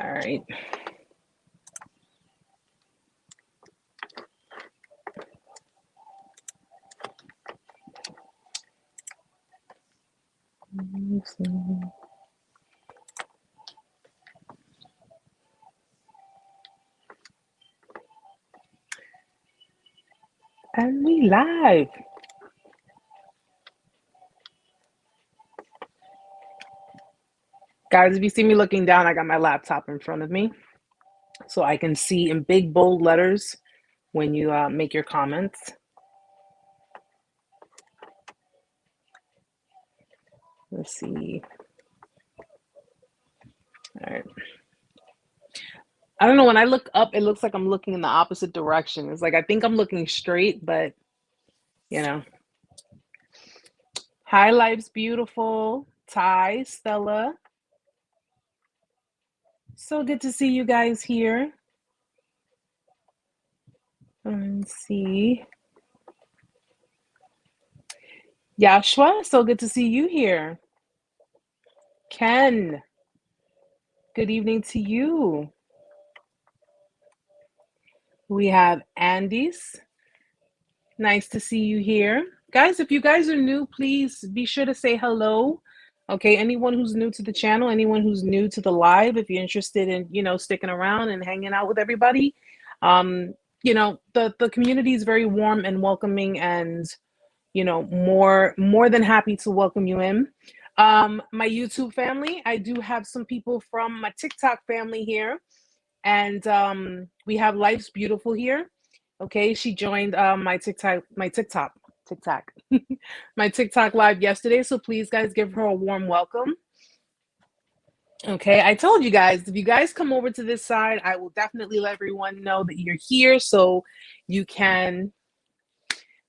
All right. And we live. Guys, if you see me looking down, I got my laptop in front of me so I can see in big, bold letters when you make your comments. Let's see. All right. I don't know. When I look up, it looks like I'm looking in the opposite direction. It's like I think I'm looking straight, but you know. Hi, Life's Beautiful. Ty, Stella. So good to see you guys here. Let's see. Yashua, so good to see you here. Ken, good evening to you. We have Andy's. Nice to see you here. Guys, if you guys are new, please be sure to say hello. Okay, anyone who's new to the channel, anyone who's new to the live, if you're interested in, sticking around and hanging out with everybody, the community is very warm and welcoming, and more than happy to welcome you in. My YouTube family, I do have some people from my TikTok family here, and we have Life's Beautiful here. Okay, she joined my TikTok my TikTok live yesterday, so please guys give her a warm welcome. Okay, I told you guys, if you guys come over to this side, I will definitely let everyone know that you're here so you can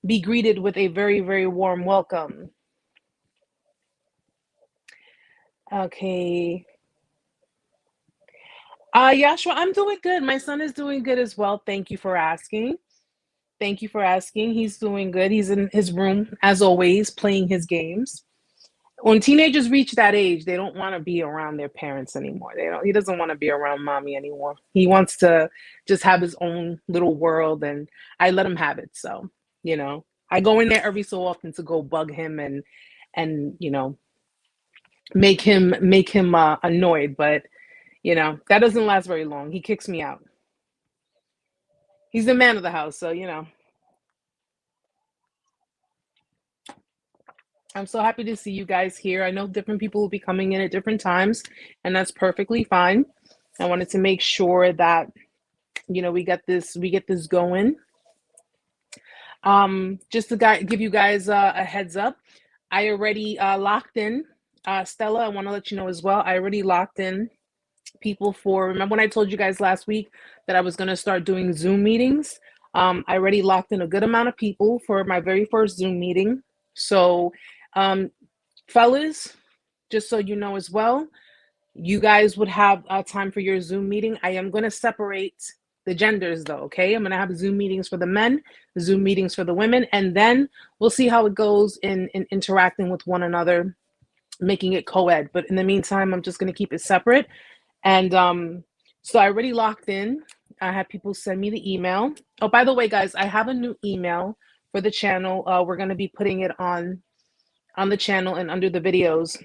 be greeted with a very, very warm welcome. Okay. Yashua, I'm doing good. My son is doing good as well. Thank you for asking. Thank you for asking. He's doing good. He's in his room, as always, playing his games. When teenagers reach that age, they don't want to be around their parents anymore. He doesn't want to be around mommy anymore. He wants to just have his own little world, and I let him have it. So, I go in there every so often to go bug him and make him annoyed, but that doesn't last very long. He kicks me out. He's the man of the house, so I'm so happy to see you guys here. I know different people will be coming in at different times, and that's perfectly fine. I wanted to make sure that we get this going. Just to give you guys a heads up, I already locked in Stella. I want to let you know as well. I already locked in people for. Remember when I told you guys last week that I was going to start doing Zoom meetings? I already locked in a good amount of people for my very first Zoom meeting. So, fellas, just so you know as well, you guys would have time for your Zoom meeting. I am going to separate the genders though, okay? I'm going to have Zoom meetings for the men, Zoom meetings for the women, and then we'll see how it goes in interacting with one another, making it co-ed. But in the meantime, I'm just going to keep it separate. And so I already locked in. I had people send me the email. Oh, by the way, guys, I have a new email for the channel. We're going to be putting it on the channel and under the videos.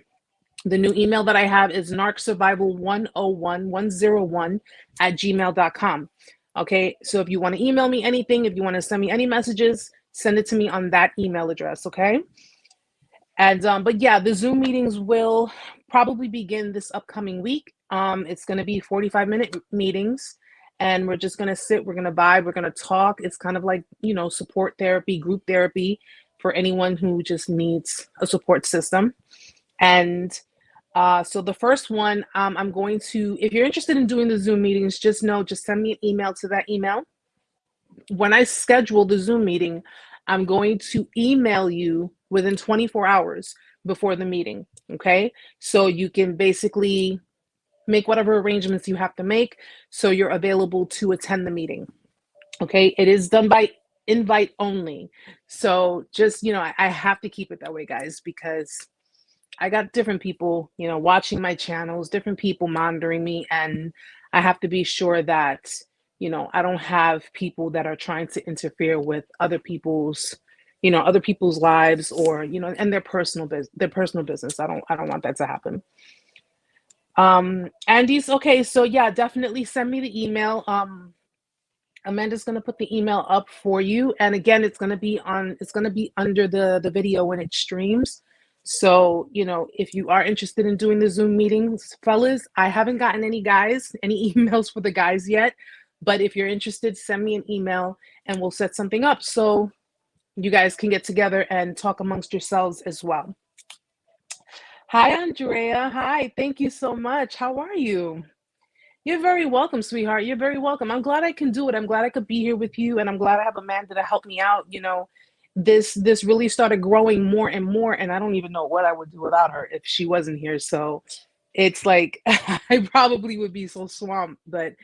The new email that I have is narcsurvival101101@gmail.com. Okay, so if you want to email me anything, if you want to send me any messages, send it to me on that email address, okay? And but yeah, the Zoom meetings will probably begin this upcoming week. It's going to be 45-minute meetings, and we're just going to sit, we're going to vibe, we're going to talk. It's kind of like, support therapy, group therapy for anyone who just needs a support system. And so the first one, I'm going to, if you're interested in doing the Zoom meetings, just send me an email to that email. When I schedule the Zoom meeting, I'm going to email you within 24 hours before the meeting, okay? So you can basically make whatever arrangements you have to make so you're available to attend the meeting, okay? It is done by invite only. So just, I have to keep it that way, guys, because I got different people, watching my channels, different people monitoring me, and I have to be sure that, I don't have people that are trying to interfere with other people's lives, or, and their personal business. I don't want that to happen. Andy's okay, so yeah, definitely send me the email. Amanda's going to put the email up for you, and again, it's going to be under the video when it streams. So, if you are interested in doing the Zoom meetings, fellas, I haven't gotten any emails for the guys yet, but if you're interested, send me an email and we'll set something up so you guys can get together and talk amongst yourselves as well. Hi, Andrea. Hi, thank you so much. How are you? You're very welcome, sweetheart. You're very welcome. I'm glad I can do it. I'm glad I could be here with you, and I'm glad I have Amanda to help me out. This really started growing more and more, and I don't even know what I would do without her if she wasn't here. So it's like I probably would be so swamped, but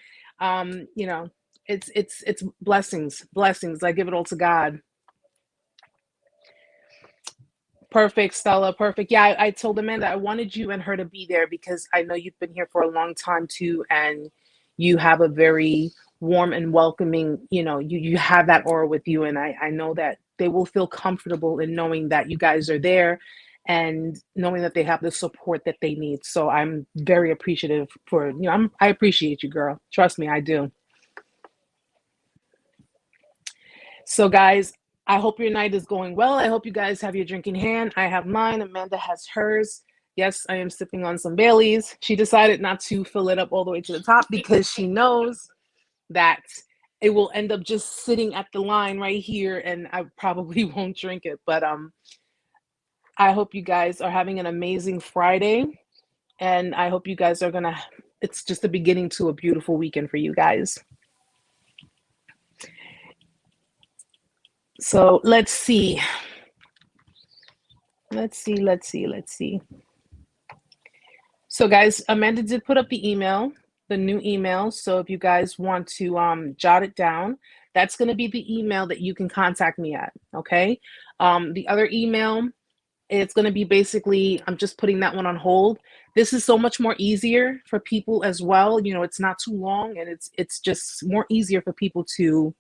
it's blessings. I give it all to God. Perfect, Stella. Perfect. Yeah, I told Amanda I wanted you and her to be there because I know you've been here for a long time too, and you have a very warm and welcoming, you have that aura with you, and I know that they will feel comfortable in knowing that you guys are there and knowing that they have the support that they need. So I'm very appreciative for, I appreciate you, girl. Trust me, I do. So guys, I hope your night is going well. I hope you guys have your drink in hand. I have mine. Amanda has hers. Yes, I am sipping on some Baileys. She decided not to fill it up all the way to the top because she knows that it will end up just sitting at the line right here and I probably won't drink it. But I hope you guys are having an amazing Friday, and I hope you guys it's just the beginning to a beautiful weekend for you guys. So let's see. So guys, Amanda did put up the new email. So if you guys want to jot it down, that's going to be the email that you can contact me at. Okay. The other email, it's going to be basically, I'm just putting that one on hold. This is so much more easier for people as well. It's not too long, and it's just more easier for people to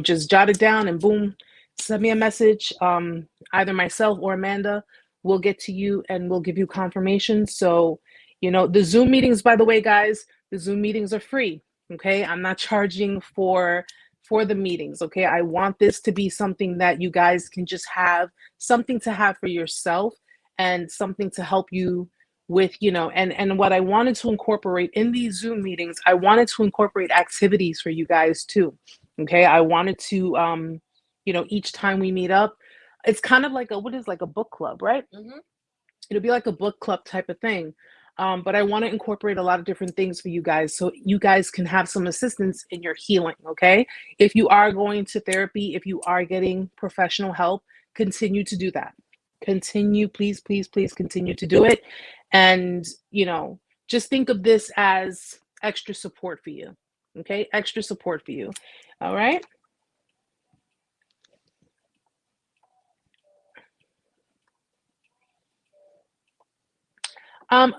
just jot it down and boom, send me a message. Either myself or Amanda will get to you and we'll give you confirmation. So, the Zoom meetings, by the way, guys, the Zoom meetings are free. Okay. I'm not charging for the meetings. Okay. I want this to be something that you guys can just have something to have for yourself and something to help you with, and what I wanted to incorporate in these Zoom meetings, I wanted to incorporate activities for you guys too. Okay. I wanted to, each time we meet up, it's kind of like like a book club, right? Mm-hmm. It'll be like a book club type of thing. But I want to incorporate a lot of different things for you guys so you guys can have some assistance in your healing. Okay. If you are going to therapy, if you are getting professional help, continue to do that. Continue, please, please, please continue to do it. And, just think of this as extra support for you. Okay. Extra support for you. All right.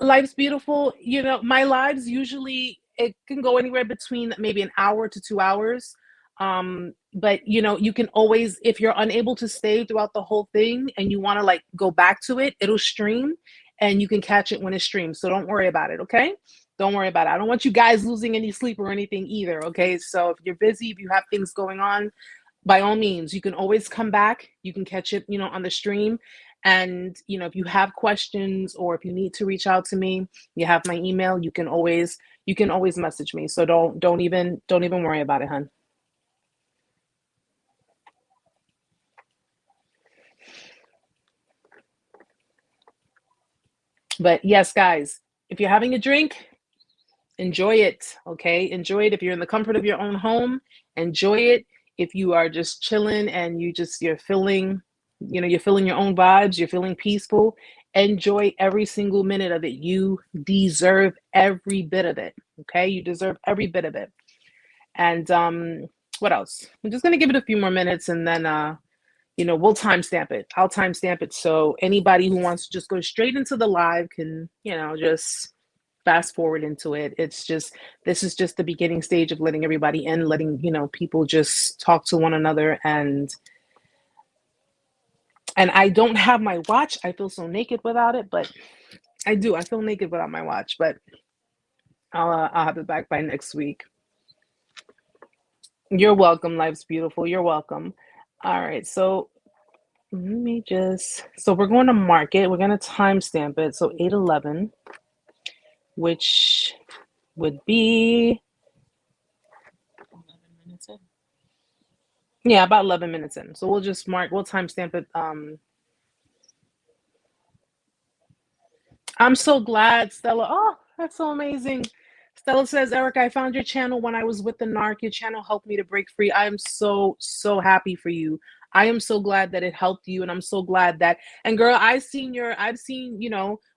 Life's beautiful. My lives usually it can go anywhere between maybe an hour to 2 hours. But you can always, if you're unable to stay throughout the whole thing and you want to like go back to it, it'll stream and you can catch it when it streams. So don't worry about it. Okay. Don't worry about it. I don't want you guys losing any sleep or anything either. Okay. So if you're busy, if you have things going on, by all means, you can always come back. You can catch it, on the stream. And, if you have questions or if you need to reach out to me, you have my email. You can always message me. So don't even worry about it, hon. But yes, guys, if you're having a drink, enjoy it. Okay. Enjoy it. If you're in the comfort of your own home, enjoy it. If you are just chilling and you're feeling, you're feeling your own vibes, you're feeling peaceful, enjoy every single minute of it. You deserve every bit of it. Okay. You deserve every bit of it. And what else? I'm just going to give it a few more minutes and then, we'll timestamp it. I'll timestamp it so anybody who wants to just go straight into the live can, just fast forward into it. This is just the beginning stage of letting everybody in, letting, people just talk to one another. And I don't have my watch. I feel so naked without it, but I do. I feel naked without my watch, but I'll have it back by next week. You're welcome. Life's beautiful. You're welcome. All right. So we're going to mark it. We're going to timestamp it. So 8/11, which would be 11 minutes in. Yeah, about 11 minutes in. So we'll timestamp it. I'm so glad, Stella. Oh, that's so amazing. Stella says, Eric, I found your channel when I was with the Narc. Your channel helped me to break free. I am so, so happy for you. I am so glad that it helped you. And I'm so glad that, and girl, I've seen,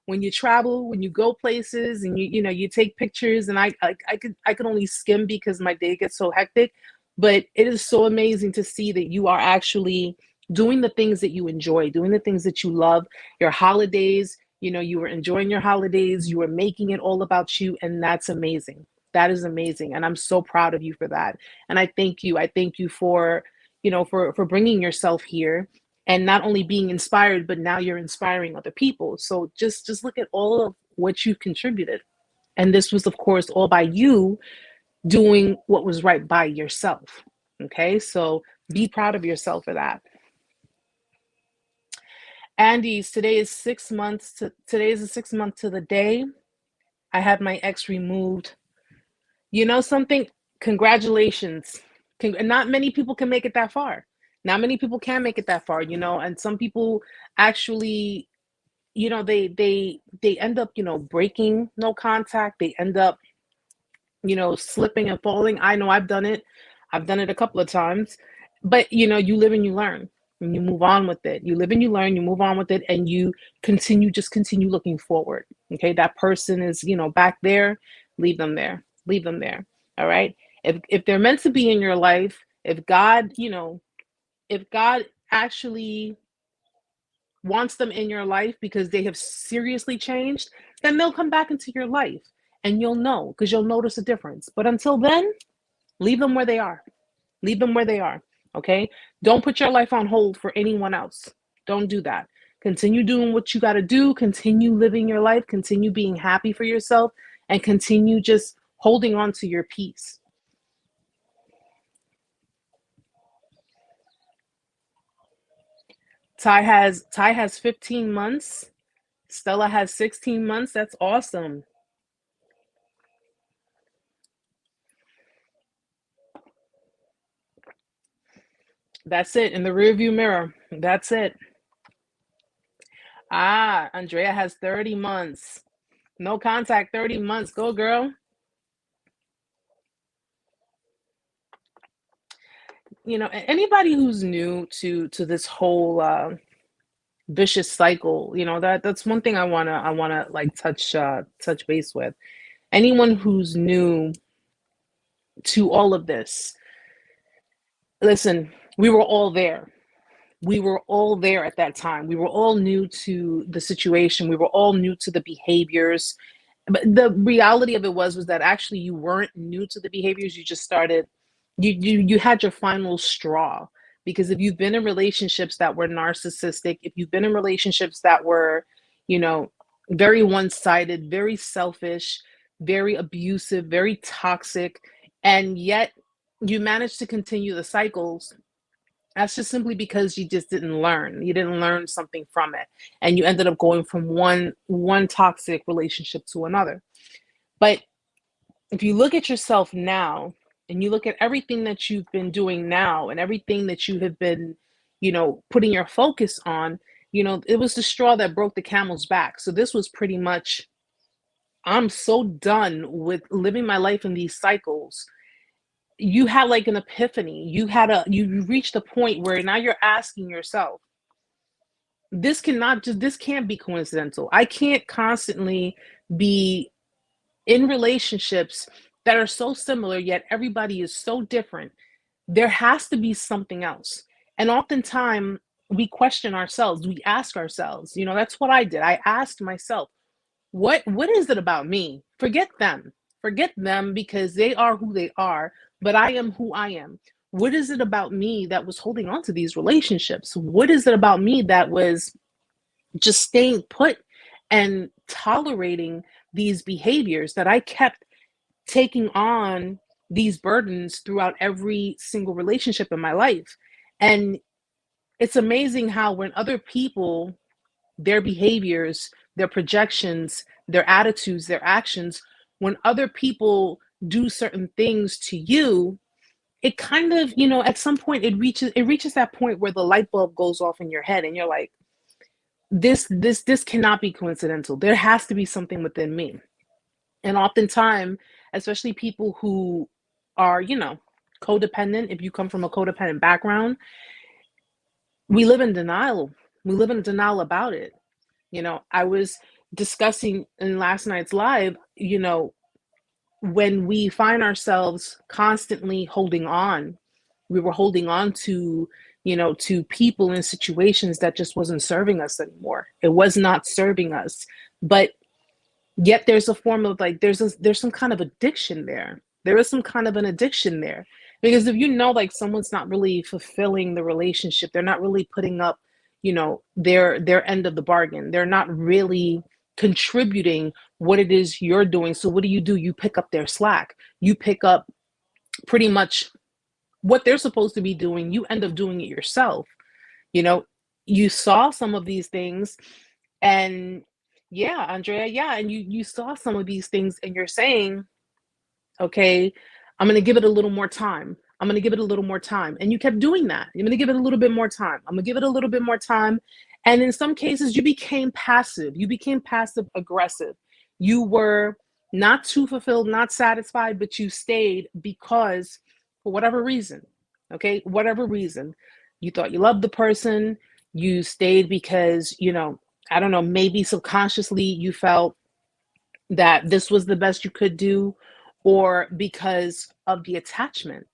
when you travel, when you go places and you take pictures, and I could only skim because my day gets so hectic, but it is so amazing to see that you are actually doing the things that you enjoy, doing the things that you love, your holidays. You were enjoying your holidays, you were making it all about you, and that's amazing. That is amazing. And I'm so proud of you for that. And I thank you. I thank you for, for bringing yourself here and not only being inspired, but now you're inspiring other people. So just look at all of what you've contributed. And this was, of course, all by you doing what was right by yourself. Okay. So be proud of yourself for that. Andy's, today is 6 months today is the 6th month to the day I had my ex removed. You know something? Congratulations. Not many people can make it that far. Not many people can make it that far, and some people actually, they end up, breaking no contact. They end up, slipping and falling. I know I've done it. I've done it a couple of times, but you live and you learn. And you move on with it. You live and you learn, you move on with it, and you continue looking forward. Okay, that person is, back there, leave them there. Leave them there. All right. If they're meant to be in your life, if God actually wants them in your life because they have seriously changed, then they'll come back into your life and you'll know, because you'll notice a difference. But until then, leave them where they are. Leave them where they are. Okay. Don't put your life on hold for anyone else. Don't do that. Continue doing what you got to do. Continue living your life. Continue being happy for yourself, and continue just holding on to your peace. Ty has 15 months. Stella has 16 months. That's awesome. That's it, in the rearview mirror. That's it. Andrea has 30 months. No contact, 30 months. Go, girl. Anybody who's new to this whole vicious cycle, that's one thing I wanna like touch base with. Anyone who's new to all of this, listen, we were all there. We were all there at that time. We were all new to the situation. We were all new to the behaviors. But the reality of it was that actually you weren't new to the behaviors. You just started, you had your final straw. Because if you've been in relationships that were narcissistic, if you've been in relationships that were, very one-sided, very selfish, very abusive, very toxic, and yet you managed to continue the cycles, that's just simply because you just didn't learn. You didn't learn something from it. And you ended up going from one toxic relationship to another. But if you look at yourself now, and you look at everything that you've been doing now, and everything that you have been, putting your focus on, it was the straw that broke the camel's back. So this was pretty much, I'm so done with living my life in these cycles. You had like an epiphany. You reached a point where now you're asking yourself, this can't be coincidental. I can't constantly be in relationships that are so similar, yet everybody is so different. There has to be something else. And oftentimes we question ourselves. We ask ourselves, that's what I did. I asked myself, what is it about me? Forget them. Forget them because they are who they are, but I am who I am. What is it about me that was holding on to these relationships? What is it about me that was just staying put and tolerating these behaviors, that I kept taking on these burdens throughout every single relationship in my life? And it's amazing how when other people, their behaviors, their projections, their attitudes, their actions, when other people do certain things to you, it kind of, at some point it reaches that point where the light bulb goes off in your head and you're like, this cannot be coincidental. There has to be something within me. And oftentimes, especially people who are, codependent, if you come from a codependent background, we live in denial. We live in denial about it. I was discussing in last night's live, when we find ourselves constantly holding on, we were holding on to, to people and situations that just wasn't serving us anymore. It was not serving us. But yet there's a form of like, there's some kind of addiction there. There is some kind of an addiction there. Because if like someone's not really fulfilling the relationship, they're not really putting up, their end of the bargain. They're not really contributing what it is you're doing. So what do? You pick up their slack. You pick up pretty much what they're supposed to be doing. You end up doing it yourself. You saw some of these things, and yeah, Andrea, yeah, and you saw some of these things, and you're saying, okay, I'm going to give it a little more time. I'm going to give it a little more time. And you kept doing that. I'm going to give it a little bit more time. I'm going to give it a little bit more time. And in some cases, you became passive. You became passive aggressive. You were not too fulfilled, not satisfied, but you stayed because for whatever reason, okay, whatever reason, you thought you loved the person. You stayed because, I don't know, maybe subconsciously you felt that this was the best you could do, or because of the attachment.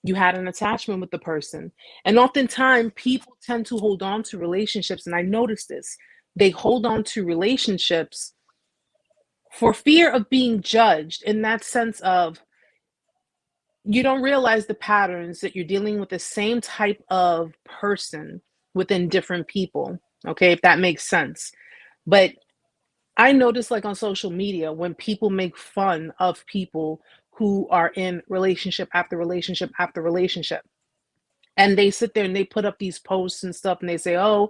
You had an attachment with the person. And oftentimes people tend to hold on to relationships. And I noticed this. They hold on to relationships for fear of being judged, in that sense of, you don't realize the patterns that you're dealing with the same type of person within different people. Okay, if that makes sense. But I notice, like on social media, when people make fun of people who are in relationship after relationship after relationship, and they sit there and they put up these posts and stuff, and they say, oh,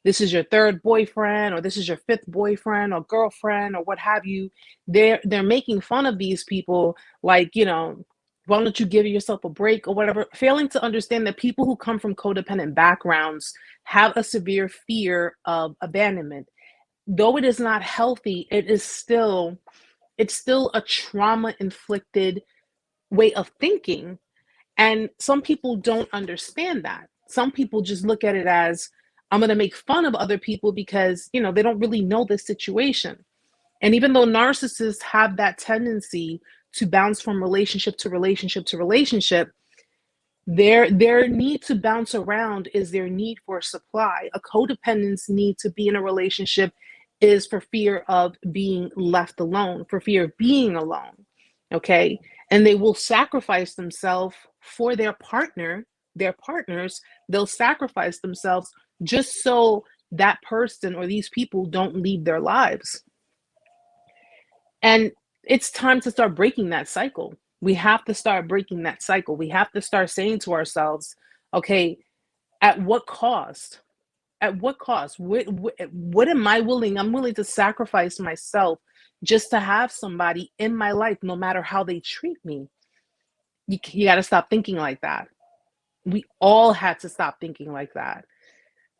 this is your third boyfriend, or this is your fifth boyfriend or girlfriend, or what have you. They're making fun of these people, like, why don't you give yourself a break or whatever, failing to understand that people who come from codependent backgrounds have a severe fear of abandonment. Though it is not healthy, it's still a trauma inflicted way of thinking. And some people don't understand that. Some people just look at it as, I'm going to make fun of other people because, they don't really know the situation. And even though narcissists have that tendency to bounce from relationship to relationship to relationship, their need to bounce around is their need for supply. A codependent's need to be in a relationship is for fear of being left alone, for fear of being alone. Okay. And they will sacrifice themselves for their partners. They'll sacrifice themselves just so that person or these people don't leave their lives. And it's time to start breaking that cycle. We have to start breaking that cycle. We have to start saying to ourselves, okay, at what cost? At what cost? What am I willing? I'm willing to sacrifice myself just to have somebody in my life, no matter how they treat me. You got to stop thinking like that. We all had to stop thinking like that.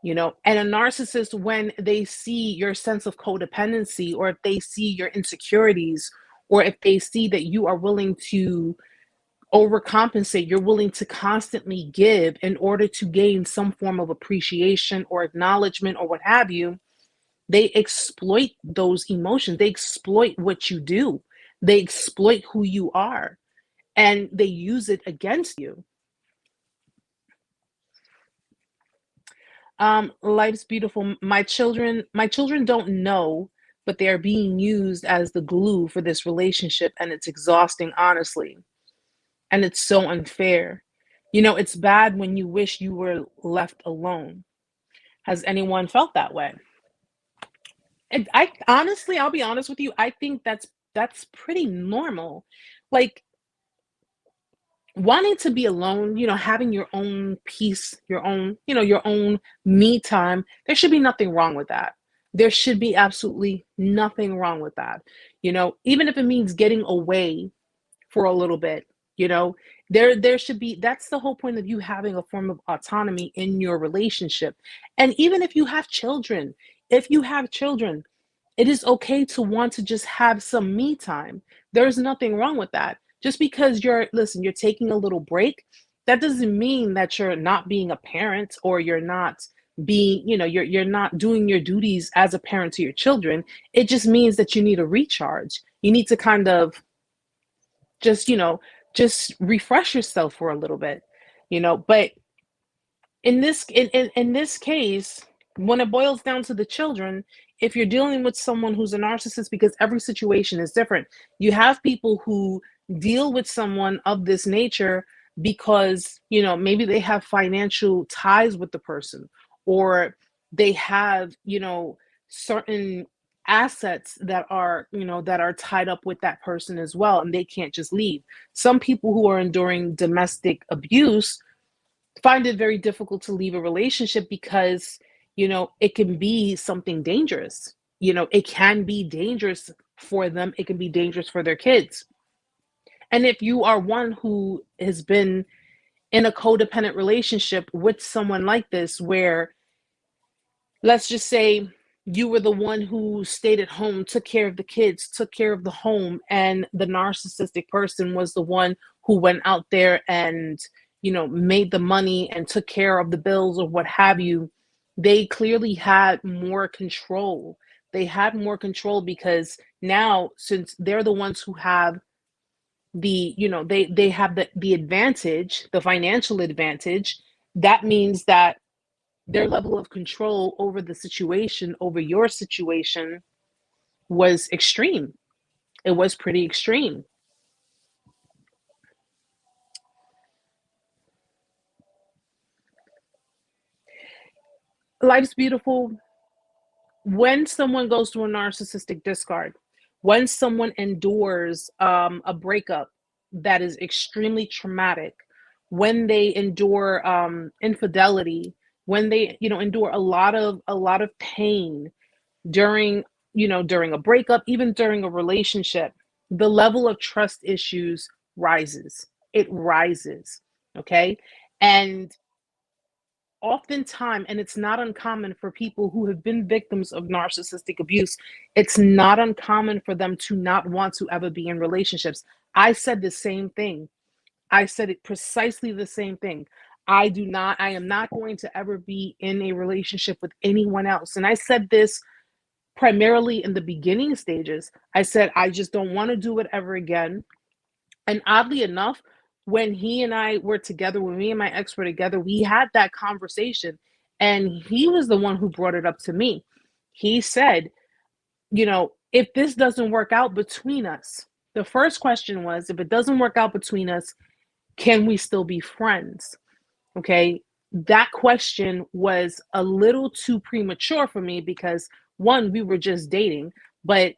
And a narcissist, when they see your sense of codependency, or if they see your insecurities, or if they see that you are willing to overcompensate, you're willing to constantly give in order to gain some form of appreciation or acknowledgement or what have you, they exploit those emotions. They exploit what you do. They exploit who you are, and they use it against you. Life's beautiful. My children don't know, but they are being used as the glue for this relationship, and it's exhausting, honestly. And it's so unfair. It's bad when you wish you were left alone. Has anyone felt that way? And I honestly, I'll be honest with you, I think that's pretty normal. Like, wanting to be alone, having your own peace, your own me time, there should be nothing wrong with that. There should be absolutely nothing wrong with that. Even if it means getting away for a little bit, you know, there should be, that's the whole point of you having a form of autonomy in your relationship. And even if you have children, it is okay to want to just have some me time. There's nothing wrong with that. Just because you're taking a little break, that doesn't mean that you're not being a parent, or you're not being, you're not doing your duties as a parent to your children. It just means that you need a recharge. You need to kind of just, just refresh yourself for a little bit, but in this case, when it boils down to the children, if you're dealing with someone who's a narcissist, because every situation is different, you have people who deal with someone of this nature because maybe they have financial ties with the person, or they have certain assets that are tied up with that person as well, and they can't just leave. Some people who are enduring domestic abuse find it very difficult to leave a relationship because it can be something dangerous. It can be dangerous for them, it can be dangerous for their kids. And if you are one who has been in a codependent relationship with someone like this, where, let's just say, you were the one who stayed at home, took care of the kids, took care of the home, and the narcissistic person was the one who went out there and made the money and took care of the bills or what have you. They clearly had more control. They had more control because now, since they're the ones who have they have the advantage, the financial advantage, that means that their level of control over the situation, over your situation, was extreme. It was pretty extreme. Life's beautiful. When someone goes through a narcissistic discard, when someone endures a breakup that is extremely traumatic, when they endure infidelity, when they endure a lot of pain during during a breakup, even during a relationship, the level of trust issues rises. It rises. Okay. And oftentimes, and it's not uncommon for people who have been victims of narcissistic abuse, it's not uncommon for them to not want to ever be in relationships. I said the same thing. I said it precisely the same thing. I am not going to ever be in a relationship with anyone else. And I said this primarily in the beginning stages. I said, I just don't want to do it ever again. And oddly enough, when he and I were together, when me and my ex were together, we had that conversation. And he was the one who brought it up to me. He said, if this doesn't work out between us, the first question was, if it doesn't work out between us, can we still be friends? Okay. That question was a little too premature for me because, one, we were just dating, but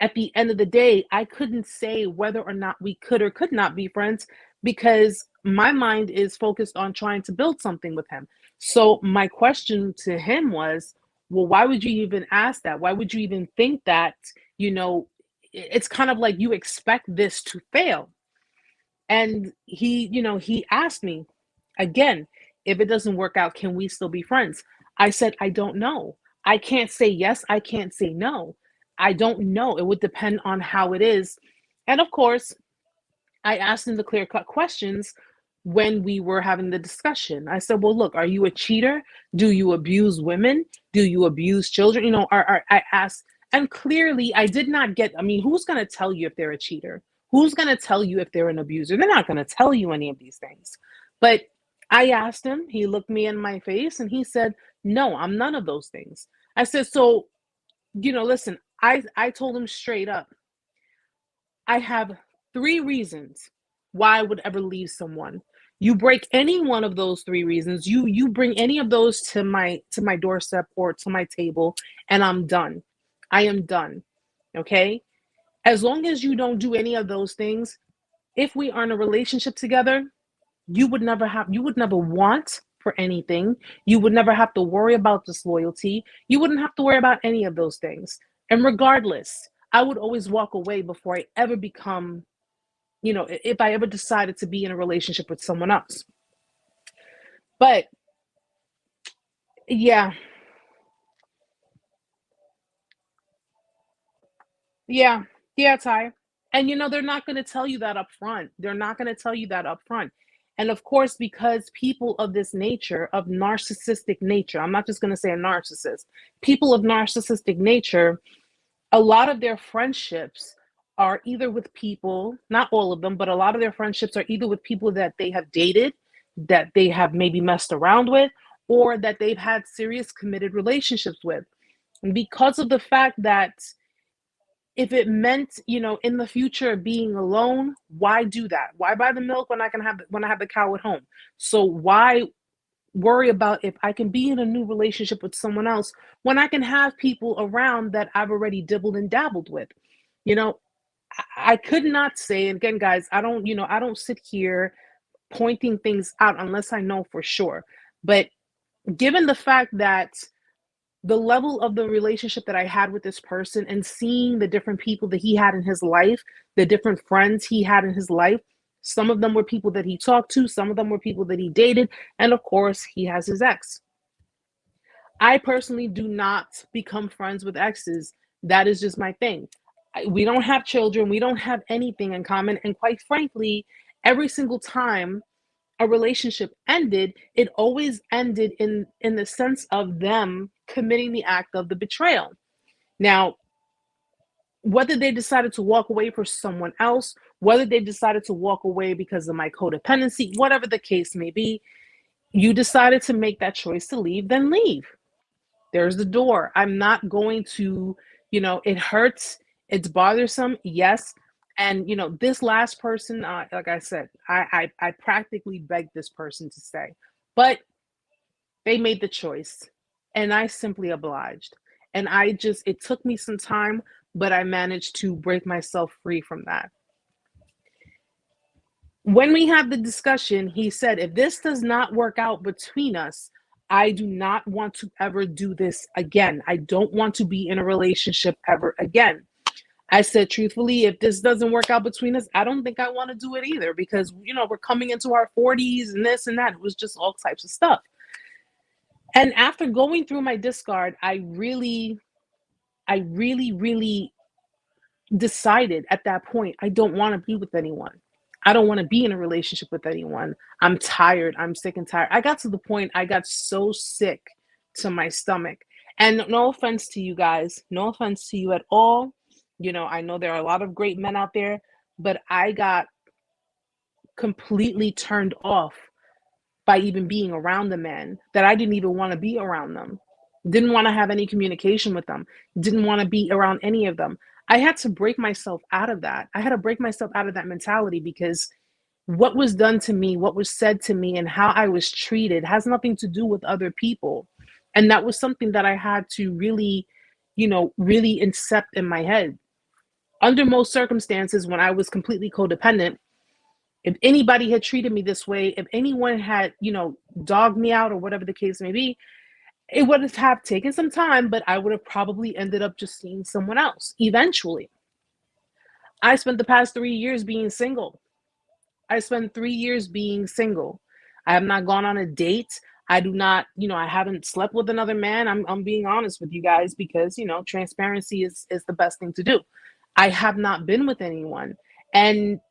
at the end of the day, I couldn't say whether or not we could or could not be friends because my mind is focused on trying to build something with him. So my question to him was, well, why would you even ask that? Why would you even think that? You know, it's kind of like you expect this to fail. And he asked me again, if it doesn't work out, can we still be friends? I said, I don't know. I can't say yes. I can't say no. I don't know. It would depend on how it is. And of course, I asked him the clear cut questions when we were having the discussion. I said, well, look, are you a cheater? Do you abuse women? Do you abuse children? I asked, and clearly I did not get, I mean, who's going to tell you if they're a cheater? Who's going to tell you if they're an abuser? They're not going to tell you any of these things. But I asked him, he looked me in my face and he said, No, I'm none of those things. I said, so, listen, I told him straight up, I have 3 reasons why I would ever leave someone. You break any one of those 3 reasons, you bring any of those to my doorstep or to my table, and I'm done. I am done. Okay? As long as you don't do any of those things, if we are in a relationship together, you would never want for anything. You would never have to worry about disloyalty. You wouldn't have to worry about any of those things. And regardless, I would always walk away before I ever become, if I ever decided to be in a relationship with someone else. But yeah, yeah, yeah, Ty. And they're not going to tell you that up front. They're not going to tell you that up front. And of course, because people of this nature, of narcissistic nature, I'm not just going to say a narcissist, people of narcissistic nature, a lot of their friendships are either with people, not all of them, but a lot of their friendships are either with people that they have dated, that they have maybe messed around with, or that they've had serious committed relationships with. And because of the fact that if it meant, in the future being alone, why do that? Why buy the milk when I have the cow at home? So why worry about if I can be in a new relationship with someone else when I can have people around that I've already dibbled and dabbled with? You know, I could not say, and again, guys, I don't sit here pointing things out unless I know for sure. But given the fact that the level of the relationship that I had with this person and seeing the different people that he had in his life, the different friends he had in his life, some of them were people that he talked to, some of them were people that he dated, and of course, he has his ex. I personally do not become friends with exes. That is just my thing. We don't have children, we don't have anything in common, and quite frankly, every single time a relationship ended, it always ended in the sense of them committing the act of the betrayal. Now, whether they decided to walk away for someone else, whether they decided to walk away because of my codependency, whatever the case may be, you decided to make that choice to leave, then leave. There's the door. I'm not going to, it hurts, it's bothersome, yes. And this last person, like I said, I practically begged this person to stay, but they made the choice, and I simply obliged. And it took me some time, but I managed to break myself free from that. When we had the discussion, he said, if this does not work out between us, I do not want to ever do this again. I don't want to be in a relationship ever again. I said, truthfully, if this doesn't work out between us, I don't think I want to do it either because, we're coming into our 40s and this and that. It was just all types of stuff. And after going through my discard, I really, really decided at that point, I don't want to be with anyone. I don't want to be in a relationship with anyone. I'm tired. I'm sick and tired. I got to the point I got so sick to my stomach. And no offense to you guys, no offense to you at all. I know there are a lot of great men out there, but I got completely turned off by even being around the men that I didn't even want to be around them. Didn't want to have any communication with them. Didn't want to be around any of them. I had to break myself out of that. I had to break myself out of that mentality because what was done to me, what was said to me, and how I was treated has nothing to do with other people. And that was something that I had to really, really incept in my head. Under most circumstances, when I was completely codependent, if anybody had treated me this way, if anyone had, dogged me out or whatever the case may be, it would have taken some time, but I would have probably ended up just seeing someone else eventually. I spent the past 3 years being single. I spent 3 years being single. I have not gone on a date. I do not, I haven't slept with another man. I'm being honest with you guys because, transparency is the best thing to do. I have not been with anyone. And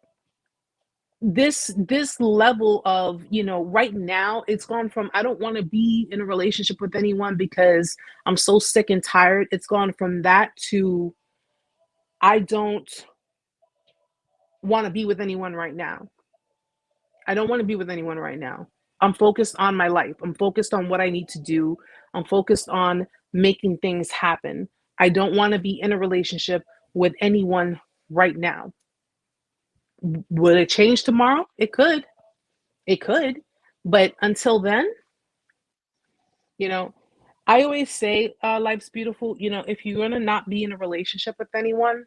this level of, right now, it's gone from I don't want to be in a relationship with anyone because I'm so sick and tired. It's gone from that to I don't want to be with anyone right now. I don't want to be with anyone right now. I'm focused on my life. I'm focused on what I need to do. I'm focused on making things happen. I don't want to be in a relationship with anyone right now. Will it change tomorrow? It could. It could. But until then, you know, I always say life's beautiful. If you're going to not be in a relationship with anyone,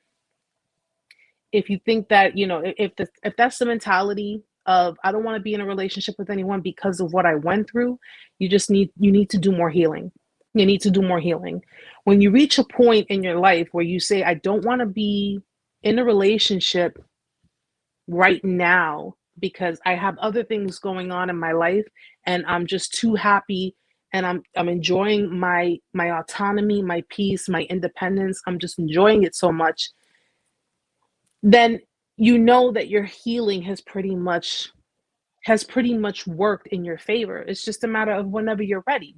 if you think that, if that's the mentality of I don't want to be in a relationship with anyone because of what I went through, you need to do more healing. You need to do more healing. When you reach a point in your life where you say I don't want to be in a relationship right now because I have other things going on in my life and I'm just too happy and I'm enjoying my autonomy, my peace, my independence. I'm just enjoying it so much. Then you know that your healing has pretty much worked in your favor. It's just a matter of whenever you're ready.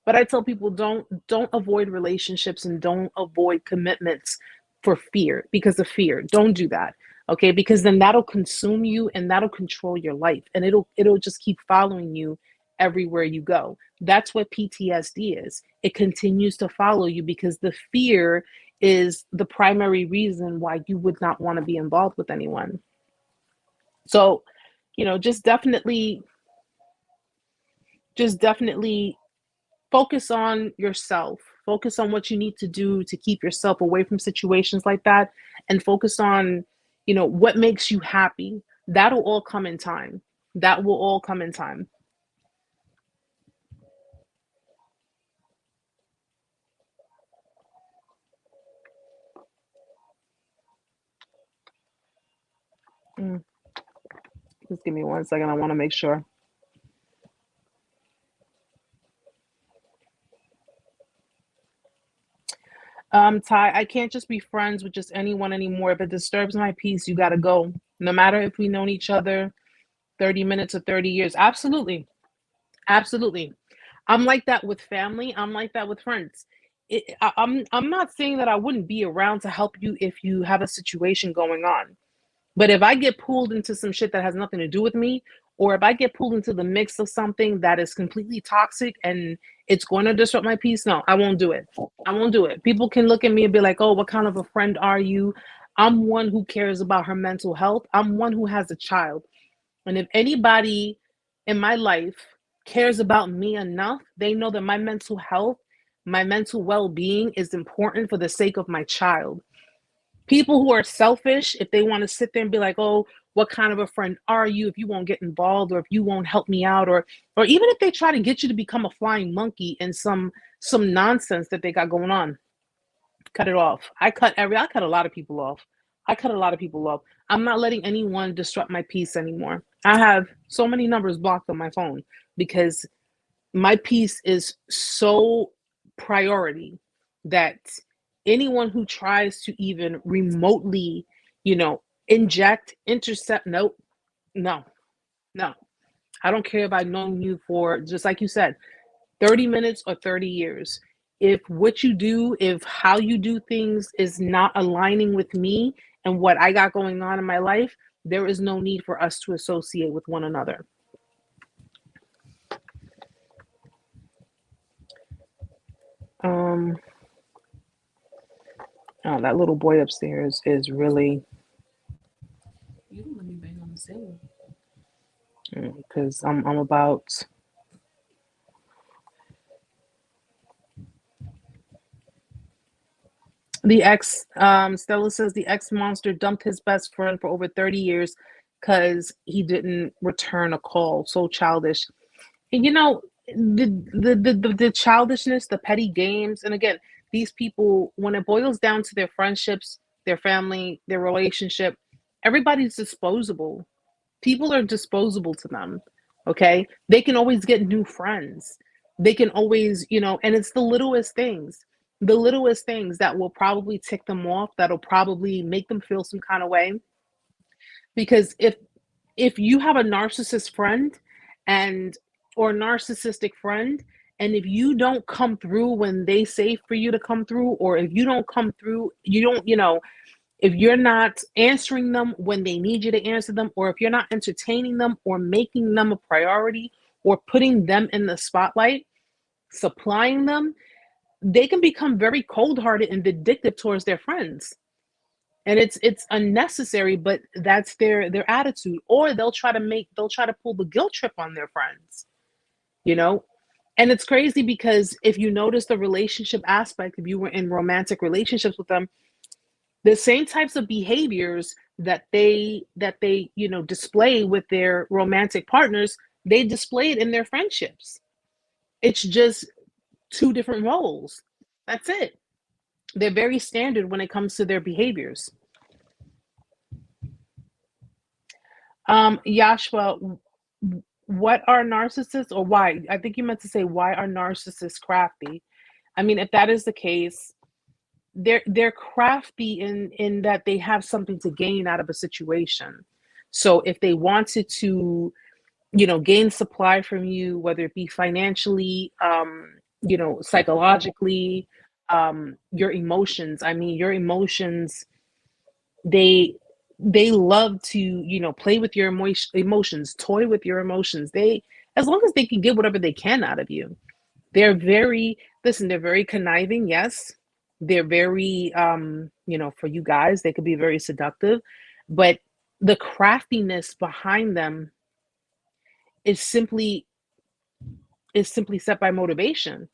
But I tell people don't avoid relationships and don't avoid commitments for fear, because of fear. Don't do that. Okay? Because then that'll consume you and that'll control your life and it'll just keep following you everywhere you go. That's what PTSD is. It continues to follow you because the fear is the primary reason why you would not want to be involved with anyone. So, just definitely focus on yourself. Focus on what you need to do to keep yourself away from situations like that and focus on, what makes you happy. That'll all come in time. That will all come in time. Mm, just give me 1 second. I want to make sure. Ty, I can't just be friends with just anyone anymore. If it disturbs my peace, you got to go. No matter if we known each other 30 minutes or 30 years. Absolutely. Absolutely. I'm like that with family. I'm like that with friends. I'm not saying that I wouldn't be around to help you if you have a situation going on. But if I get pulled into some shit that has nothing to do with me, or if I get pulled into the mix of something that is completely toxic and it's going to disrupt my peace, no, I won't do it. I won't do it. People can look at me and be like, oh, what kind of a friend are you? I'm one who cares about her mental health. I'm one who has a child. And if anybody in my life cares about me enough, they know that my mental health, my mental well being is important for the sake of my child. People who are selfish, if they want to sit there and be like, oh, what kind of a friend are you if you won't get involved or if you won't help me out, or even if they try to get you to become a flying monkey in some nonsense that they got going on, cut it off. I cut a lot of people off. I cut a lot of people off. I'm not letting anyone disrupt my peace anymore. I have so many numbers blocked on my phone because my peace is so priority that anyone who tries to even remotely, inject, intercept, nope, no, no. I don't care if I've known you for, just like you said, 30 minutes or 30 years. If what you do, if how you do things is not aligning with me and what I got going on in my life, there is no need for us to associate with one another. Um, oh, that little boy upstairs is really. You don't let me bang on the ceiling. Because I'm about. Stella says the ex monster dumped his best friend for over 30 years because he didn't return a call. So childish. And the childishness, the petty games, and again, these people, when it boils down to their friendships, their family, their relationship, everybody's disposable. People are disposable to them. Okay, they can always get new friends. They can always, and it's the littlest things that will probably tick them off, that'll probably make them feel some kind of way. Because if you have a narcissist friend and or narcissistic friend, and if you don't come through when they say for you to come through, or if you don't come through, you don't, If you're not answering them when they need you to answer them, or if you're not entertaining them or making them a priority or putting them in the spotlight, supplying them, they can become very cold-hearted and vindictive towards their friends. And it's unnecessary, but that's their attitude. Or they'll try to pull the guilt trip on their friends, you know? And it's crazy because if you notice the relationship aspect, if you were in romantic relationships with them, the same types of behaviors that they display with their romantic partners, they display it in their friendships. It's just two different roles. That's it. They're very standard when it comes to their behaviors. Yashua, what are narcissists, or why? I think you meant to say, why are narcissists crafty? I mean, if that is the case, they're crafty in that they have something to gain out of a situation. So if they wanted to, gain supply from you, whether it be financially, psychologically, your emotions. I mean, your emotions, they love to, play with your emotions, toy with your emotions. As long as they can get whatever they can out of you. They're very conniving, yes. They're very, for you guys, they could be very seductive, but the craftiness behind them is simply set by motivation.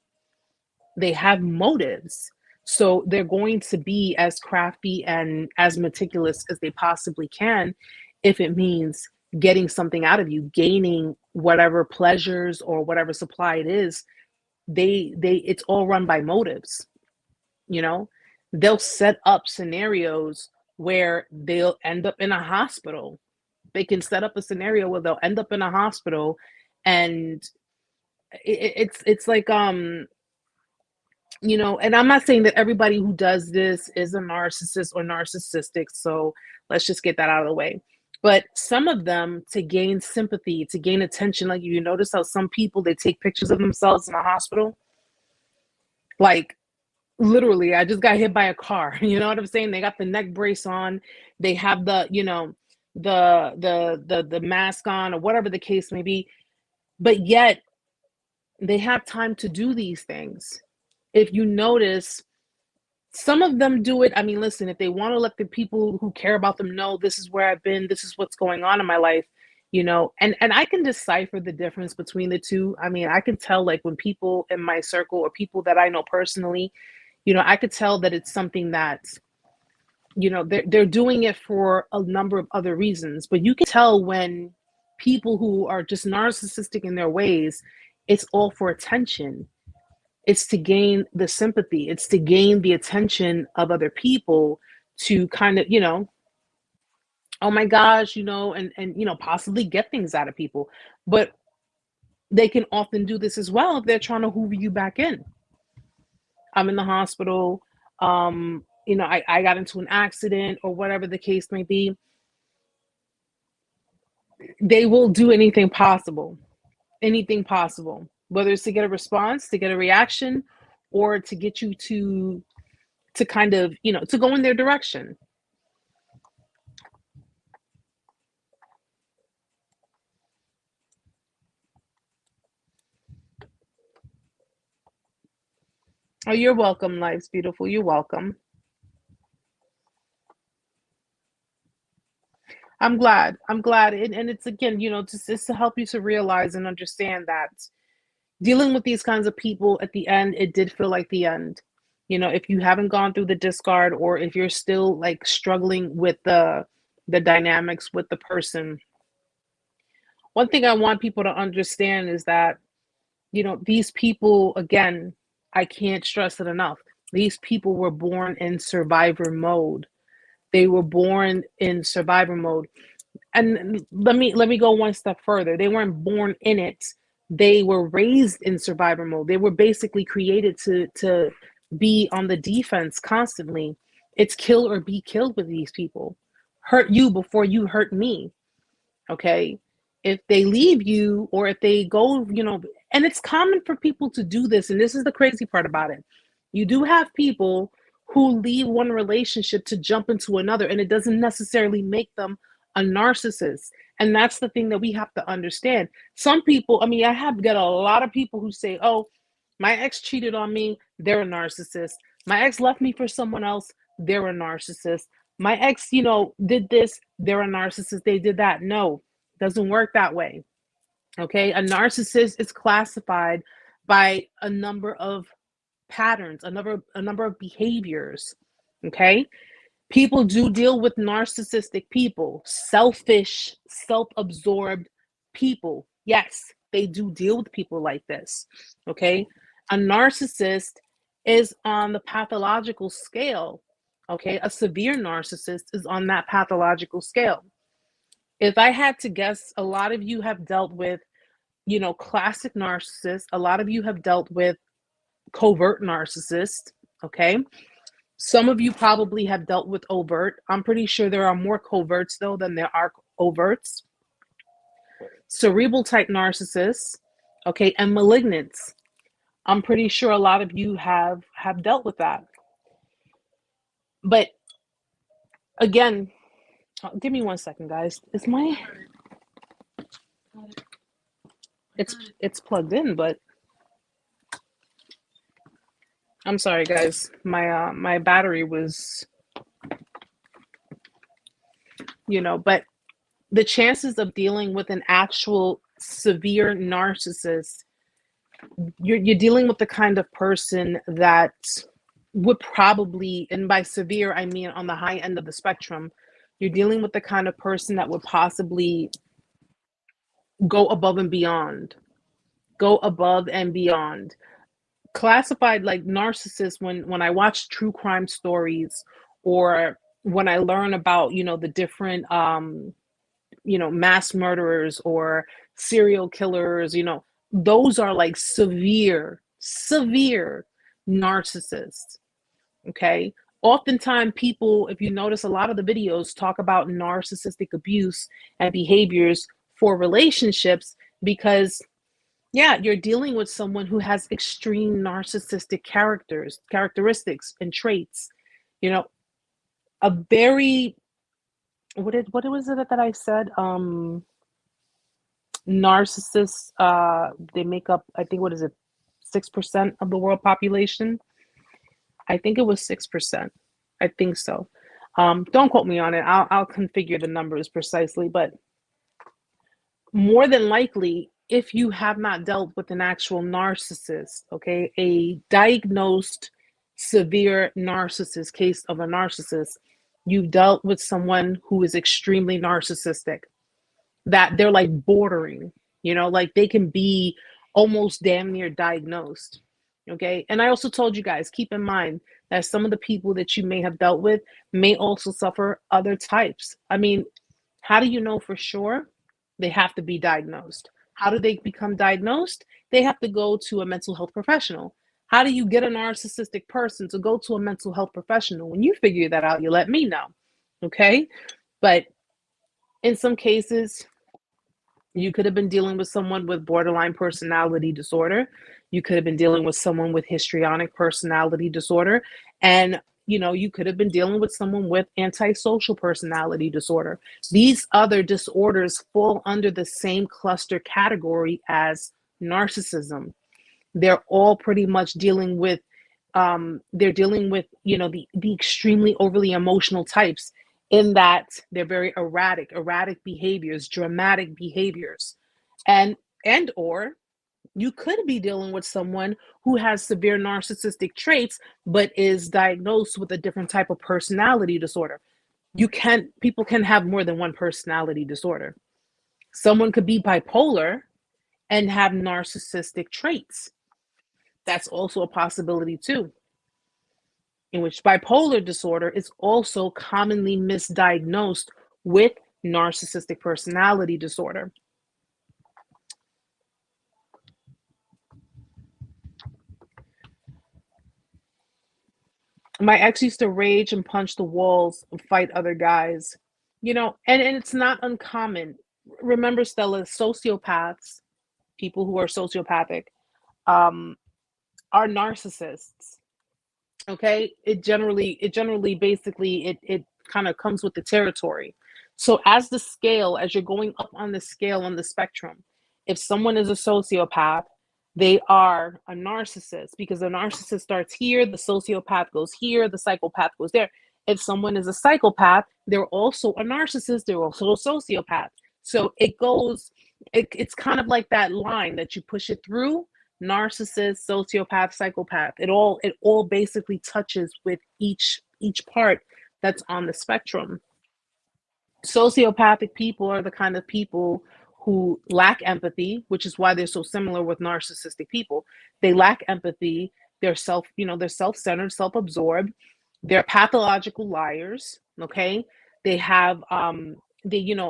They have motives. So they're going to be as crafty and as meticulous as they possibly can if it means getting something out of you, gaining whatever pleasures or whatever supply it is. It's all run by motives. They'll set up scenarios where they'll end up in a hospital. They can set up a scenario where they'll end up in a hospital, and it's like and I'm not saying that everybody who does this is a narcissist or narcissistic, so let's just get that out of the way. But some of them, to gain sympathy, to gain attention, like you notice how some people, they take pictures of themselves in a hospital. Like, literally, I just got hit by a car. You know what I'm saying? They got the neck brace on. They have the, the mask on, or whatever the case may be. But yet they have time to do these things. If you notice, some of them do it. I mean, listen, if they want to let the people who care about them know, this is where I've been, this is what's going on in my life, and I can decipher the difference between the two. I mean, I can tell, like, when people in my circle or people that I know personally, I could tell that it's something that, they're doing it for a number of other reasons. But you can tell when people who are just narcissistic in their ways, it's all for attention. It's to gain the sympathy. It's to gain the attention of other people to kind of, oh my gosh, and possibly get things out of people. But they can often do this as well if they're trying to hoover you back in. I'm in the hospital, I got into an accident or whatever the case may be. They will do anything possible, whether it's to get a response, to get a reaction, or to get you to kind of, to go in their direction. Oh, you're welcome, Life's Beautiful. You're welcome. I'm glad. And it's, again, just to help you to realize and understand that dealing with these kinds of people, at the end, it did feel like the end. If you haven't gone through the discard, or if you're still, like, struggling with the dynamics with the person, one thing I want people to understand is that, these people, again, I can't stress it enough. These people were born in survivor mode. They were born in survivor mode. And let me go one step further. They weren't born in it. They were raised in survivor mode. They were basically created to be on the defense constantly. It's kill or be killed with these people. Hurt you before you hurt me. Okay? If they leave you, or if they go, and it's common for people to do this, and this is the crazy part about it. You do have people who leave one relationship to jump into another, and it doesn't necessarily make them a narcissist. And that's the thing that we have to understand. Some people, I mean, I have got a lot of people who say, oh, my ex cheated on me, they're a narcissist. My ex left me for someone else, they're a narcissist. My ex, did this, they're a narcissist, they did that. No, doesn't work that way. Okay, a narcissist is classified by a number of patterns, a number of behaviors. Okay, people do deal with narcissistic people, selfish, self-absorbed people. Yes, they do deal with people like this. Okay, a narcissist is on the pathological scale. Okay, a severe narcissist is on that pathological scale. If I had to guess, a lot of you have dealt with, classic narcissists. A lot of you have dealt with covert narcissists. Okay, some of you probably have dealt with overt. I'm pretty sure there are more coverts though than there are overts. Cerebral type narcissists, okay, and malignants. I'm pretty sure a lot of you have dealt with that. But again, give me 1 second, guys. Is my it's plugged in, but I'm sorry, guys. My battery was, but the chances of dealing with an actual severe narcissist, you're dealing with the kind of person that would probably, and by severe, I mean on the high end of the spectrum, you're dealing with the kind of person that would possibly go above and beyond. Classified like narcissists, when I watch true crime stories, or when I learn about, the different, mass murderers or serial killers, those are like severe narcissists. Okay. Oftentimes people, if you notice, a lot of the videos talk about narcissistic abuse and behaviors for relationships, because you're dealing with someone who has extreme narcissistic characteristics and traits. A very, what was it that I said? Narcissists, they make up, I think, what is it, 6% of the world population? I think it was 6%. I think so. Don't quote me on it. I'll configure the numbers precisely, but more than likely, if you have not dealt with an actual narcissist, okay, a diagnosed severe narcissist case of a narcissist, you've dealt with someone who is extremely narcissistic, that they're like bordering, like they can be almost damn near diagnosed. Okay. And I also told you guys, keep in mind that some of the people that you may have dealt with may also suffer other types. I mean, how do you know for sure? They have to be diagnosed. How do they become diagnosed? They have to go to a mental health professional. How do you get a narcissistic person to go to a mental health professional? When you figure that out, you let me know. Okay. But in some cases, you could have been dealing with someone with borderline personality disorder. You could have been dealing with someone with histrionic personality disorder. And, you could have been dealing with someone with antisocial personality disorder. These other disorders fall under the same cluster category as narcissism. They're all pretty much dealing with, the extremely overly emotional types, in that they're very erratic behaviors, dramatic behaviors. Or you could be dealing with someone who has severe narcissistic traits, but is diagnosed with a different type of personality disorder. People can have more than one personality disorder. Someone could be bipolar and have narcissistic traits. That's also a possibility too, in which bipolar disorder is also commonly misdiagnosed with narcissistic personality disorder. My ex used to rage and punch the walls and fight other guys, and it's not uncommon. Remember, Stella, sociopaths, people who are sociopathic, are narcissists. Okay, it generally basically it kind of comes with the territory. So as you're going up on the scale on the spectrum, if someone is a sociopath, they are a narcissist, because the narcissist starts here, the sociopath goes here, the psychopath goes there. If someone is a psychopath, they're also a narcissist, they're also a sociopath. So it's kind of like that line that you push it through: narcissist, sociopath, psychopath. It all basically touches with each part that's on the spectrum. Sociopathic people are the kind of people who lack empathy, which is why they're so similar with narcissistic people. They lack empathy. They're self-centered, self-absorbed. They're pathological liars. Okay. A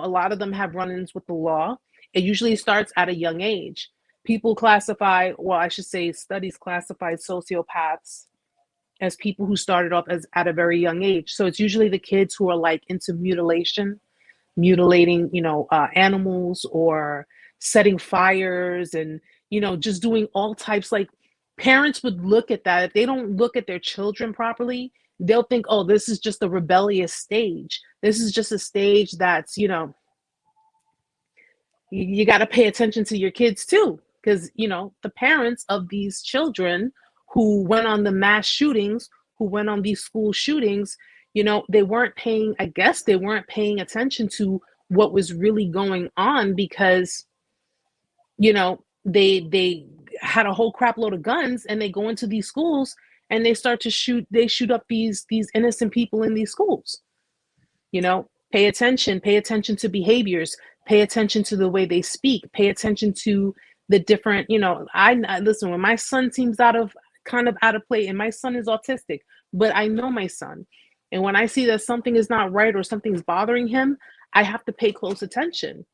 lot of them have run-ins with the law. It usually starts at a young age. I should say studies classify sociopaths as people who started off as at a very young age. So it's usually the kids who are like into mutilating, animals, or setting fires, and, just doing all types. Like, parents would look at that. If they don't look at their children properly, they'll think, oh, this is just a rebellious stage. This is just a stage that's, you got to pay attention to your kids too, because the parents of these children who went on the mass shootings, who went on these school shootings, they weren't paying attention to what was really going on, because they had a whole crap load of guns, and they go into these schools and they shoot up these innocent people in these schools. Pay attention to behaviors, pay attention to the way they speak, pay attention to the different, I listen, when my son seems out of play, and my son is autistic, but I know my son, and when I see that something is not right or something's bothering him, I have to pay close attention.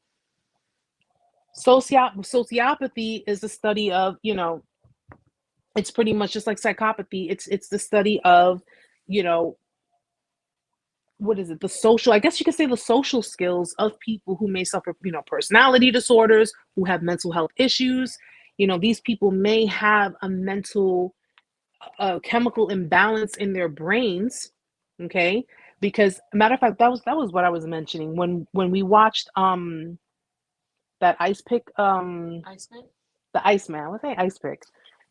Sociopathy is the study of, it's pretty much just like psychopathy. It's the study of, you know what is it, the social, I guess you could say, the social skills of people who may suffer, personality disorders, who have mental health issues. These people may have a mental, chemical imbalance in their brains. Okay, because, matter of fact, that was what I was mentioning when we watched that ice pick, Iceman? the Iceman. What's that, ice pick?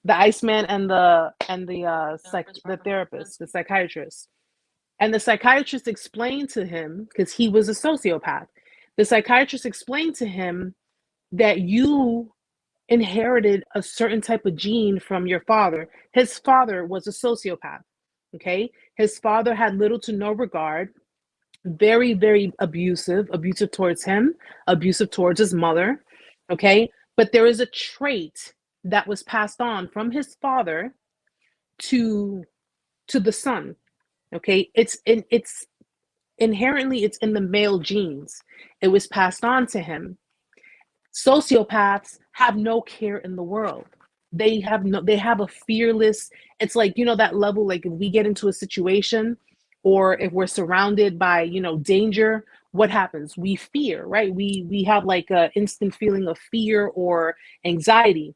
The Iceman and the therapist, the psychiatrist. And the psychiatrist explained to him, because he was a sociopath, the psychiatrist explained to him that you inherited a certain type of gene from your father. His father was a sociopath. Okay. His father had little to no regard, very, very abusive towards him, abusive towards his mother. Okay. But there is a trait that was passed on from his father to the son. Okay, it's inherently, it's in the male genes. It was passed on to him. Sociopaths have no care in the world. They have a fearless, it's like, that level, like, if we get into a situation, or if we're surrounded by, danger, what happens? We fear, right? We have like a instant feeling of fear or anxiety.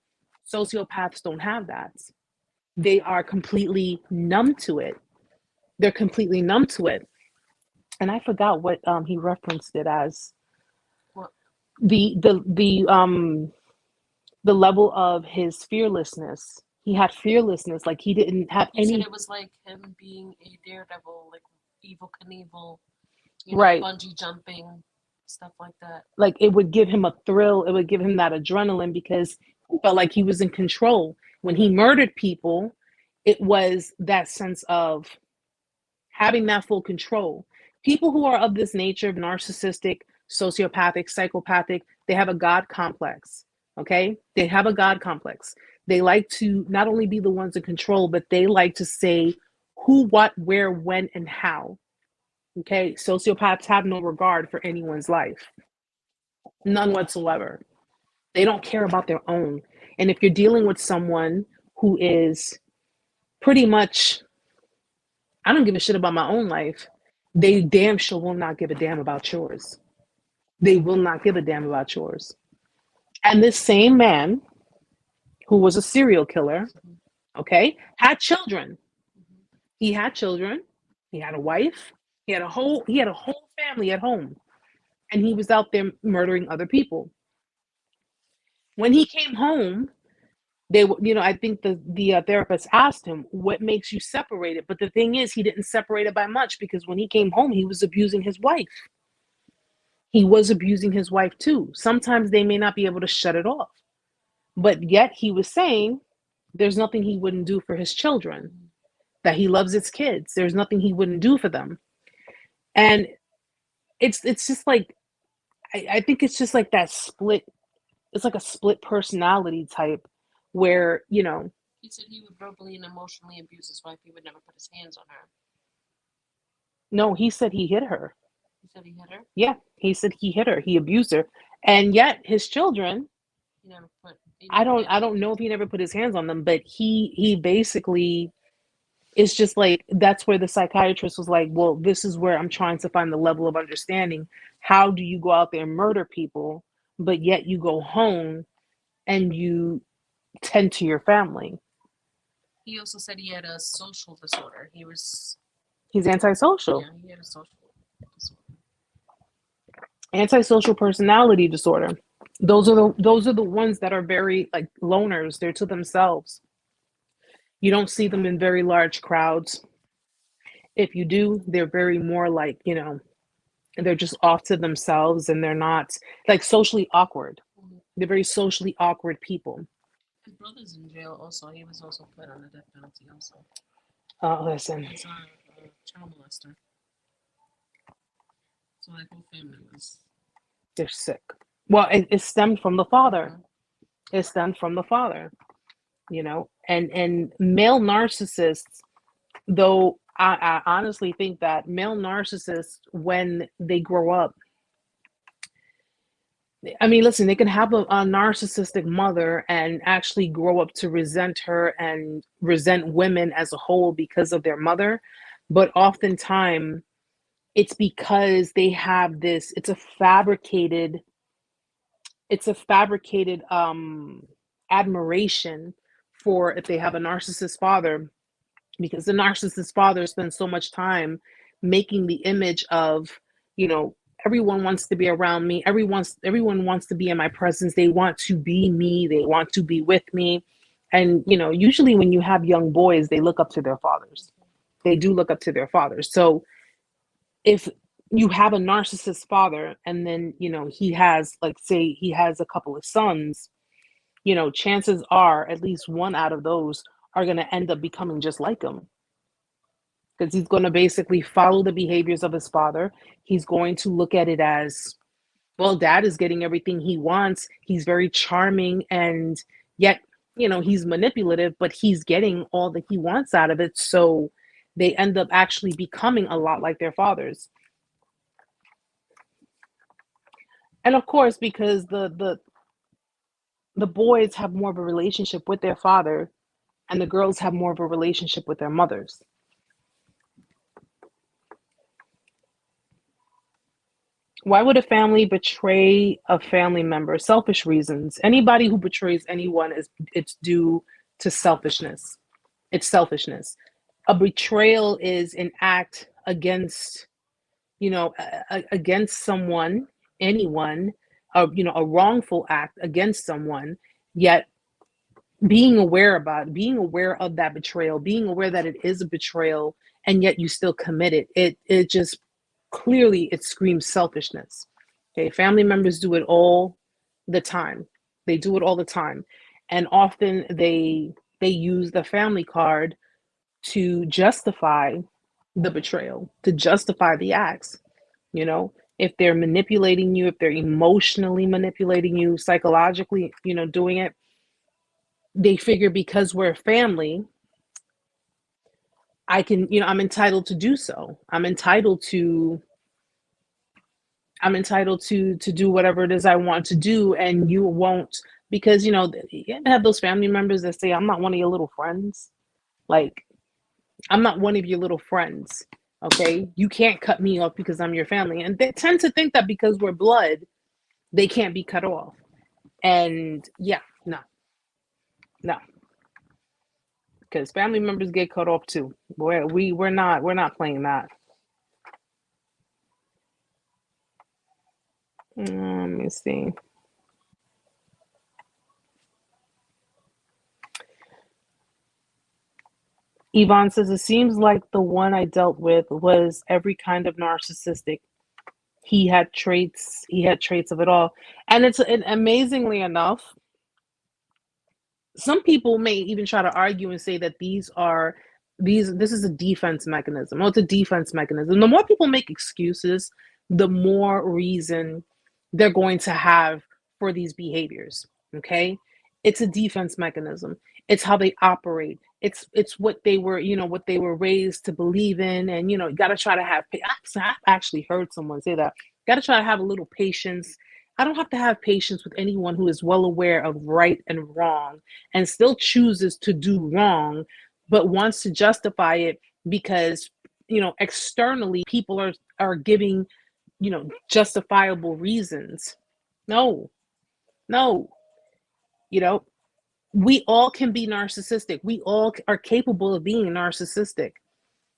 Sociopaths don't have that. They are completely numb to it. They're completely numb to it. And I forgot what he referenced it as. What? The level of his fearlessness. He had fearlessness, like he didn't have You said any. it was like him being a daredevil, like evil Knievel, Right. bungee jumping, stuff like that. Like, it would give him a thrill. It would give him that adrenaline, because he felt like he was in control. When he murdered people, it was that sense of having that full control. People who are of this nature, narcissistic, sociopathic, psychopathic, they have a God complex. Okay? They have a God complex. They like to not only be the ones in control, but they like to say who, what, where, when, and how. Okay? Sociopaths have no regard for anyone's life. None whatsoever. They don't care about their own. And if you're dealing with someone who is pretty much, I don't give a shit about my own life, they damn sure will not give a damn about yours. They will not give a damn about yours. And this same man, who was a serial killer, okay, had children. He had children, he had a wife, he had a whole family at home, and he was out there murdering other people. When he came home, I think the therapist asked him, "What makes you separate it?" But the thing is, he didn't separate it by much, because when he came home, he was abusing his wife. He was abusing his wife too. Sometimes they may not be able to shut it off, but yet he was saying there's nothing he wouldn't do for his children, that he loves his kids. There's nothing he wouldn't do for them. And it's just like, I think it's just like that split. It's like a split personality type where, He said he would verbally and emotionally abuse his wife. He would never put his hands on her. no, he said he hit her. He said he hit her? Yeah, he said he hit her. He abused her. And yet his children, He never put. I don't know if he never put his hands on them, but he basically, it's just like, that's where the psychiatrist was like, well, this is where I'm trying to find the level of understanding. How do you go out there and murder people, but yet you go home and you tend to your family? He also said he had a social disorder. He's antisocial. Yeah, he had a social disorder. Antisocial personality disorder. Those are the ones that are very like loners. They're to themselves. You don't see them in very large crowds. If you do, they're very more like, they're just off to themselves, and they're not like socially awkward. Mhm. They're very socially awkward people. His brother's in jail also. He was also put on the death penalty also. Listen, He's a child molester. So that whole family was. they're sick. Well, it stemmed from the father. Mhm. It stemmed from the father, and male narcissists, though I honestly think that male narcissists, when they grow up, I mean, listen, they can have a narcissistic mother and actually grow up to resent her and resent women as a whole because of their mother. But oftentimes it's because they have this, it's a fabricated admiration for, if they have a narcissist father, because the narcissist father spends so much time making the image of, you know, everyone wants to be around me, everyone wants to be in my presence, they want to be me, they want to be with me. And usually when you have young boys, they look up to their fathers. They do look up to their fathers. So if you have a narcissist father, and then he has, like, say he has a couple of sons, chances are at least one out of those are going to end up becoming just like him, because he's going to basically follow the behaviors of his father. He's going to look at it as, well, dad is getting everything he wants. He's very charming, and yet, he's manipulative, but he's getting all that he wants out of it. So they end up actually becoming a lot like their fathers. And of course, because the boys have more of a relationship with their father, and the girls have more of a relationship with their mothers. Why would a family betray a family member? Selfish reasons. Anybody who betrays anyone, it's due to selfishness. It's selfishness. A betrayal is an act against, against someone, anyone, a wrongful act against someone. Yet being aware of that betrayal, being aware that it is a betrayal, and yet you still commit it. It just clearly, it screams selfishness. Okay, family members do it all the time. They do it all the time, and often they use the family card to justify the betrayal, to justify the acts. If they're manipulating you, if they're emotionally manipulating you, psychologically, doing it, they figure, because we're family, I'm entitled to do so. I'm entitled to do whatever it is I want to do, and you won't, because you have those family members that say, I'm not one of your little friends. Like, I'm not one of your little friends. Okay, you can't cut me off because I'm your family. And they tend to think that because we're blood, they can't be cut off. And yeah, no. because family members get cut off too. We're not playing that. Let me see. Yvonne says it seems like the one I dealt with was every kind of narcissistic. He had traits. He had traits of it all, and amazingly enough, some people may even try to argue and say that this is a defense mechanism. Well, it's a defense mechanism. The more people make excuses, the more reason they're going to have for these behaviors. Okay, it's a defense mechanism. It's how they operate. It's what they were, what they were raised to believe in, and you got to try to have. I've actually heard someone say that. Got to try to have a little patience. I don't have to have patience with anyone who is well aware of right and wrong and still chooses to do wrong, but wants to justify it because, externally people are giving, justifiable reasons. No, no, we all can be narcissistic. We all are capable of being narcissistic.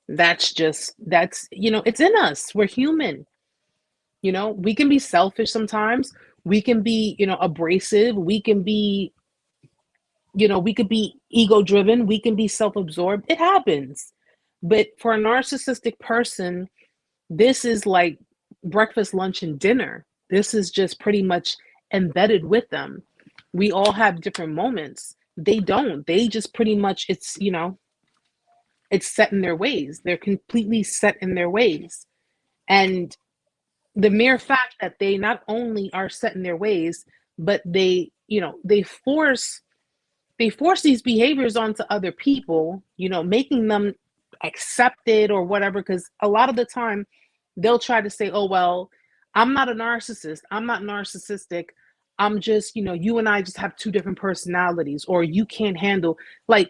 That's it's in us. We're human. We can be selfish sometimes. We can be, abrasive. We can be, we could be ego driven. We can be self-absorbed. It happens. But for a narcissistic person, this is like breakfast, lunch, and dinner. This is just pretty much embedded with them. We all have different moments. They don't. They just pretty much, it's set in their ways. They're completely set in their ways. And the mere fact that they not only are set in their ways, but they force these behaviors onto other people, making them accept it or whatever. Because a lot of the time they'll try to say, oh, well, I'm not a narcissist. I'm not narcissistic. I'm just, you and I just have two different personalities, or you can't handle, like,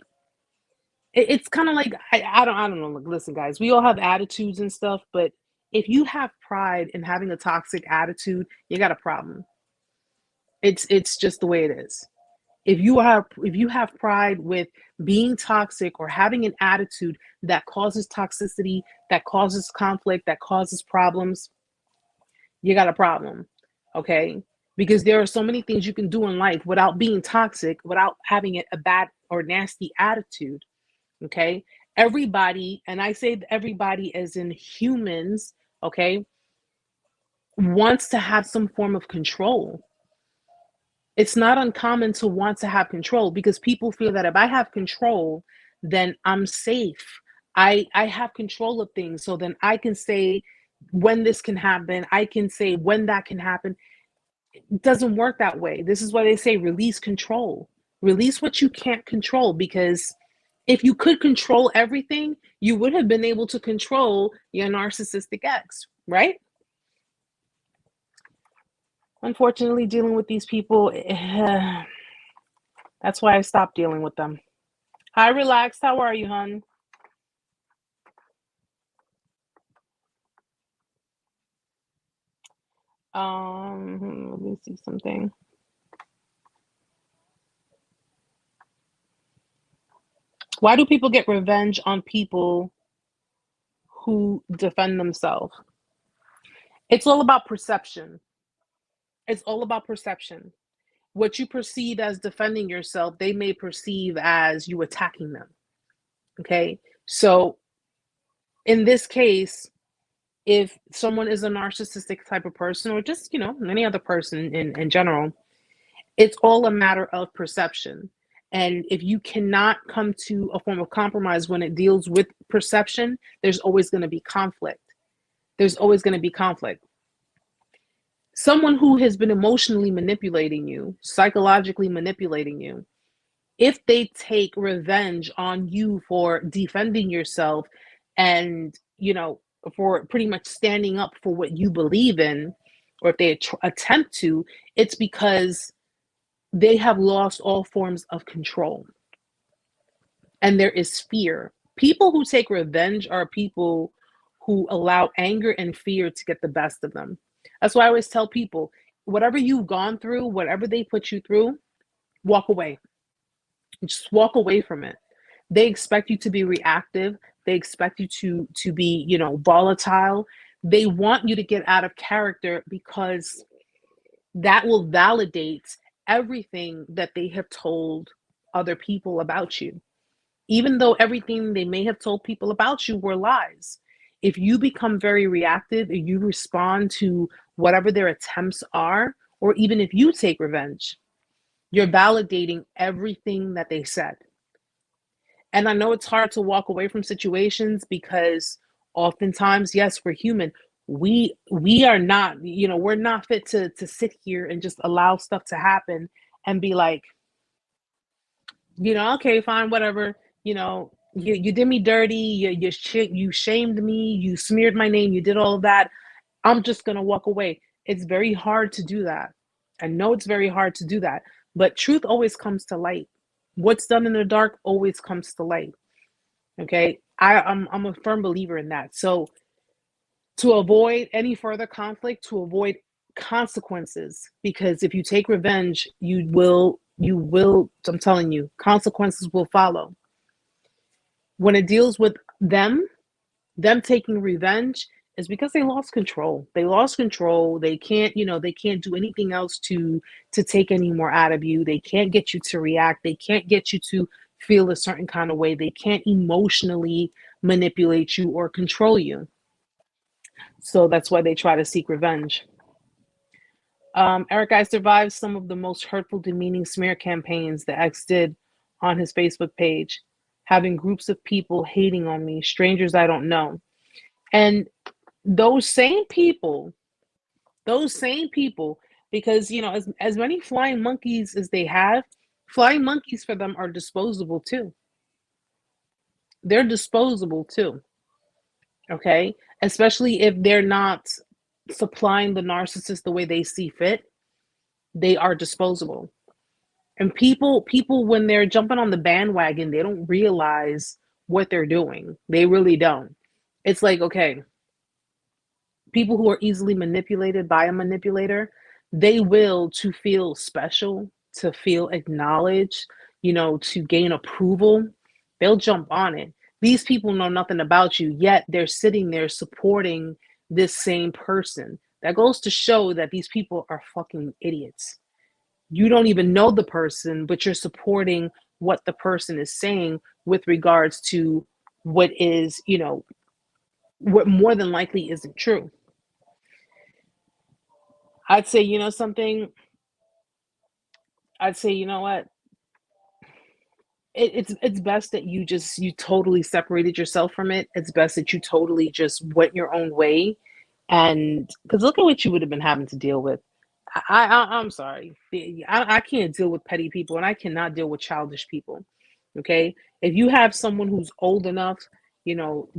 it's kind of like, I don't know. Like, listen, guys, we all have attitudes and stuff, but if you have pride in having a toxic attitude, you got a problem. It's just the way it is. If you have pride with being toxic or having an attitude that causes toxicity, that causes conflict, that causes problems, you got a problem. Okay? Because there are so many things you can do in life without being toxic, without having a bad or nasty attitude. Okay? Everybody, and I say everybody as in humans, okay, wants to have some form of control. It's not uncommon to want to have control because people feel that if I have control, then I'm safe. I have control of things, so then I can say when this can happen. I can say when that can happen. It doesn't work that way. This is why they say release control. Release what you can't control, because if you could control everything, you would have been able to control your narcissistic ex, right? Unfortunately, dealing with these people, that's why I stopped dealing with them. Hi, Relaxed. How are you, hon? Let me see something. Why do people get revenge on people who defend themselves? It's all about perception. It's all about perception. What you perceive as defending yourself, they may perceive as you attacking them. Okay? So in this case, if someone is a narcissistic type of person, or just, any other person in general, it's all a matter of perception. And if you cannot come to a form of compromise when it deals with perception, there's always going to be conflict. There's always going to be conflict. Someone who has been emotionally manipulating you, psychologically manipulating you, if they take revenge on you for defending yourself and, for pretty much standing up for what you believe in, or if they attempt to, it's because they have lost all forms of control. And there is fear. People who take revenge are people who allow anger and fear to get the best of them. That's why I always tell people, whatever you've gone through, whatever they put you through, walk away. Just walk away from it. They expect you to be reactive. They expect you to be, volatile. They want you to get out of character because that will validate everything that they have told other people about you. Even though everything they may have told people about you were lies. If you become very reactive, if you respond to whatever their attempts are, or even if you take revenge, you're validating everything that they said. And I know it's hard to walk away from situations because oftentimes, yes, we're human. We are not, we're not fit to sit here and just allow stuff to happen and be like, okay, fine, whatever. You did me dirty. You shamed me. You smeared my name. You did all of that. I'm just gonna walk away. It's very hard to do that. I know it's very hard to do that, but truth always comes to light. What's done in the dark always comes to light. Okay, I'm a firm believer in that. So to avoid any further conflict, to avoid consequences, because if you take revenge, you will, I'm telling you, consequences will follow. When it deals with them taking revenge, is because they lost control. They lost control. They can't, they can't do anything else to take any more out of you. They can't get you to react. They can't get you to feel a certain kind of way. They can't emotionally manipulate you or control you. So that's why they try to seek revenge. Eric, I survived some of the most hurtful, demeaning smear campaigns that X did on his Facebook page, having groups of people hating on me, strangers I don't know. And those same people, because, as many flying monkeys as they have, flying monkeys for them are disposable too. They're disposable too. Okay. Especially if they're not supplying the narcissist the way they see fit, they are disposable. And people when they're jumping on the bandwagon, they don't realize what they're doing. They really don't. It's like, okay, people who are easily manipulated by a manipulator, they will, to feel special, to feel acknowledged, to gain approval, they'll jump on it. These people know nothing about you, yet they're sitting there supporting this same person. That goes to show that these people are fucking idiots. You don't even know the person, but you're supporting what the person is saying with regards to what is, what more than likely isn't true. I'd say, something, I'd say, you know what? It's best that you totally separated yourself from it. It's best that you totally just went your own way. And because look at what you would have been having to deal with. I'm sorry. I can't deal with petty people and I cannot deal with childish people. Okay. If you have someone who's old enough,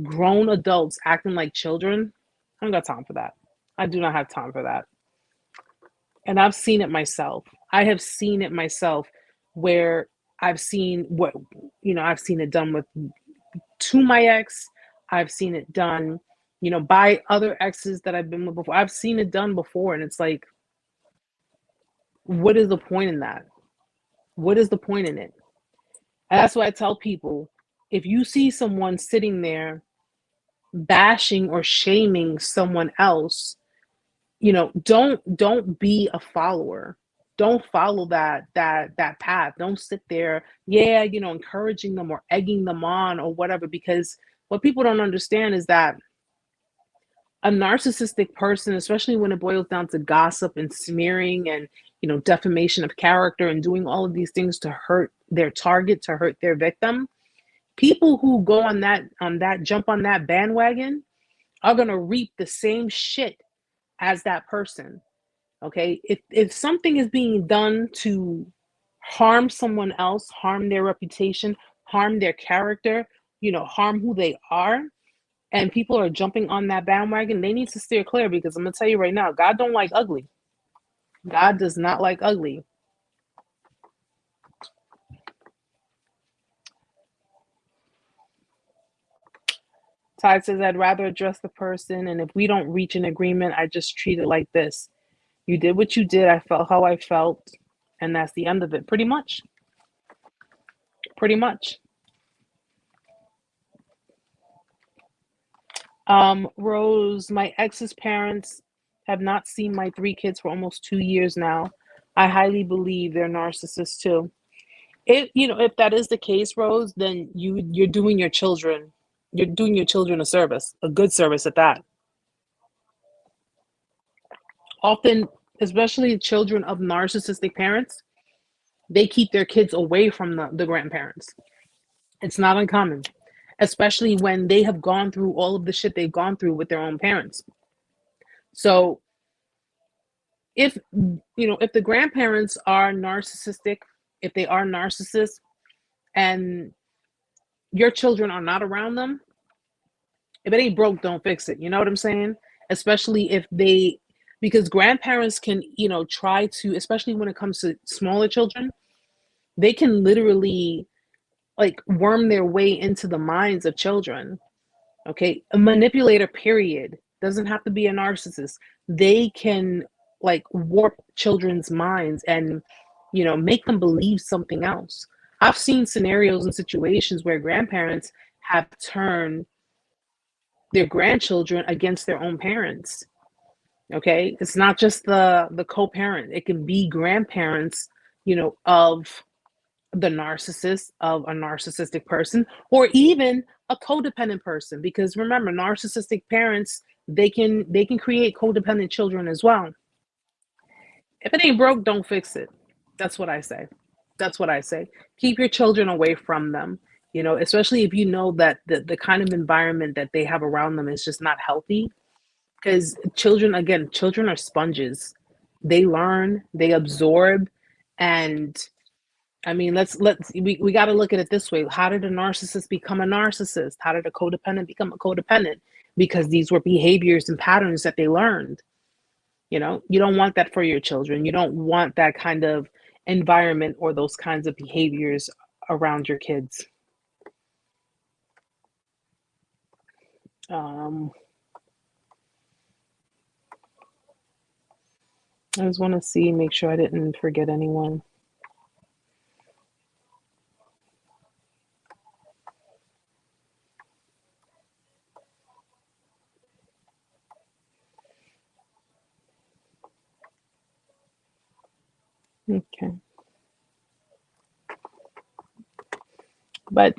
grown adults acting like children, I don't got time for that. I do not have time for that. And I've seen it myself. I have seen it myself where I've seen I've seen it done with to my ex. I've seen it done, by other exes that I've been with before. I've seen it done before. And it's like, what is the point in that? What is the point in it? And that's why I tell people, if you see someone sitting there bashing or shaming someone else, don't be a follower. Don't follow that path. Don't sit there, encouraging them or egging them on or whatever, because what people don't understand is that a narcissistic person, especially when it boils down to gossip and smearing and, defamation of character and doing all of these things to hurt their target, to hurt their victim, people who go on that jump on that bandwagon are going to reap the same shit as that person. Okay, if something is being done to harm someone else, harm their reputation, harm their character, harm who they are, and people are jumping on that bandwagon, they need to steer clear, because I'm gonna tell you right now, God don't like ugly. God does not like ugly. Tide says, I'd rather address the person, and if we don't reach an agreement, I just treat it like this. You did what you did, I felt how I felt, and that's the end of it. Pretty much. Rose, my ex's parents have not seen my three kids for almost 2 years now. I highly believe they're narcissists too. If that is the case, Rose, then you're doing your children a service, a good service at that. Often, especially children of narcissistic parents, they keep their kids away from the grandparents. It's not uncommon, especially when they have gone through all of the shit they've gone through with their own parents. So if the grandparents are narcissistic, if they are narcissists and your children are not around them, if it ain't broke, don't fix it. You know what I'm saying? Especially if they, because grandparents can, try to, especially when it comes to smaller children, they can literally like worm their way into the minds of children. Okay. A manipulator, period. Doesn't have to be a narcissist. They can like warp children's minds and, make them believe something else. I've seen scenarios and situations where grandparents have turned their grandchildren against their own parents. Okay, it's not just the co-parent. It can be grandparents, of the narcissist, of a narcissistic person, or even a codependent person. Because remember, narcissistic parents, they can create codependent children as well. If it ain't broke, don't fix it. That's what I say. That's what I say. Keep your children away from them. Especially if you know that the kind of environment that they have around them is just not healthy. Because children are sponges. They learn, they absorb, and I mean, we got to look at it this way. How did a narcissist become a narcissist? How did a codependent become a codependent? Because these were behaviors and patterns that they learned. You don't want that for your children. You don't want that kind of environment or those kinds of behaviors around your kids. I just want to make sure I didn't forget anyone. Okay. But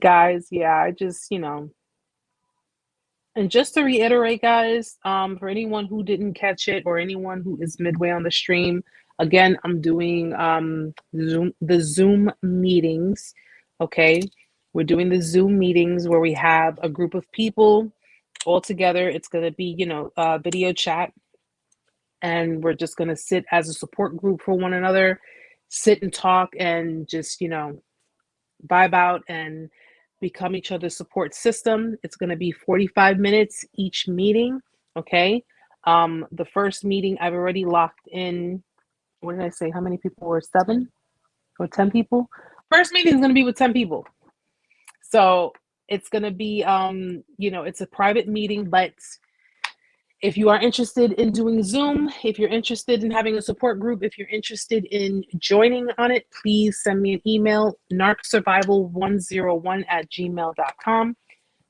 guys, yeah, I just, and just to reiterate, guys, for anyone who didn't catch it or anyone who is midway on the stream, again, I'm doing the Zoom meetings. Okay, we're doing the Zoom meetings where we have a group of people all together. It's going to be, video chat, and we're just going to sit as a support group for one another, sit and talk, and just, vibe out and become each other's support system. It's going to be 45 minutes each meeting. Okay. The first meeting I've already locked in. What did I say? How many people were? 7 or 10 people? First meeting is going to be with 10 people. So it's going to be, it's a private meeting, but if you are interested in doing Zoom, if you're interested in having a support group, if you're interested in joining on it, please send me an email, narcsurvival101@gmail.com,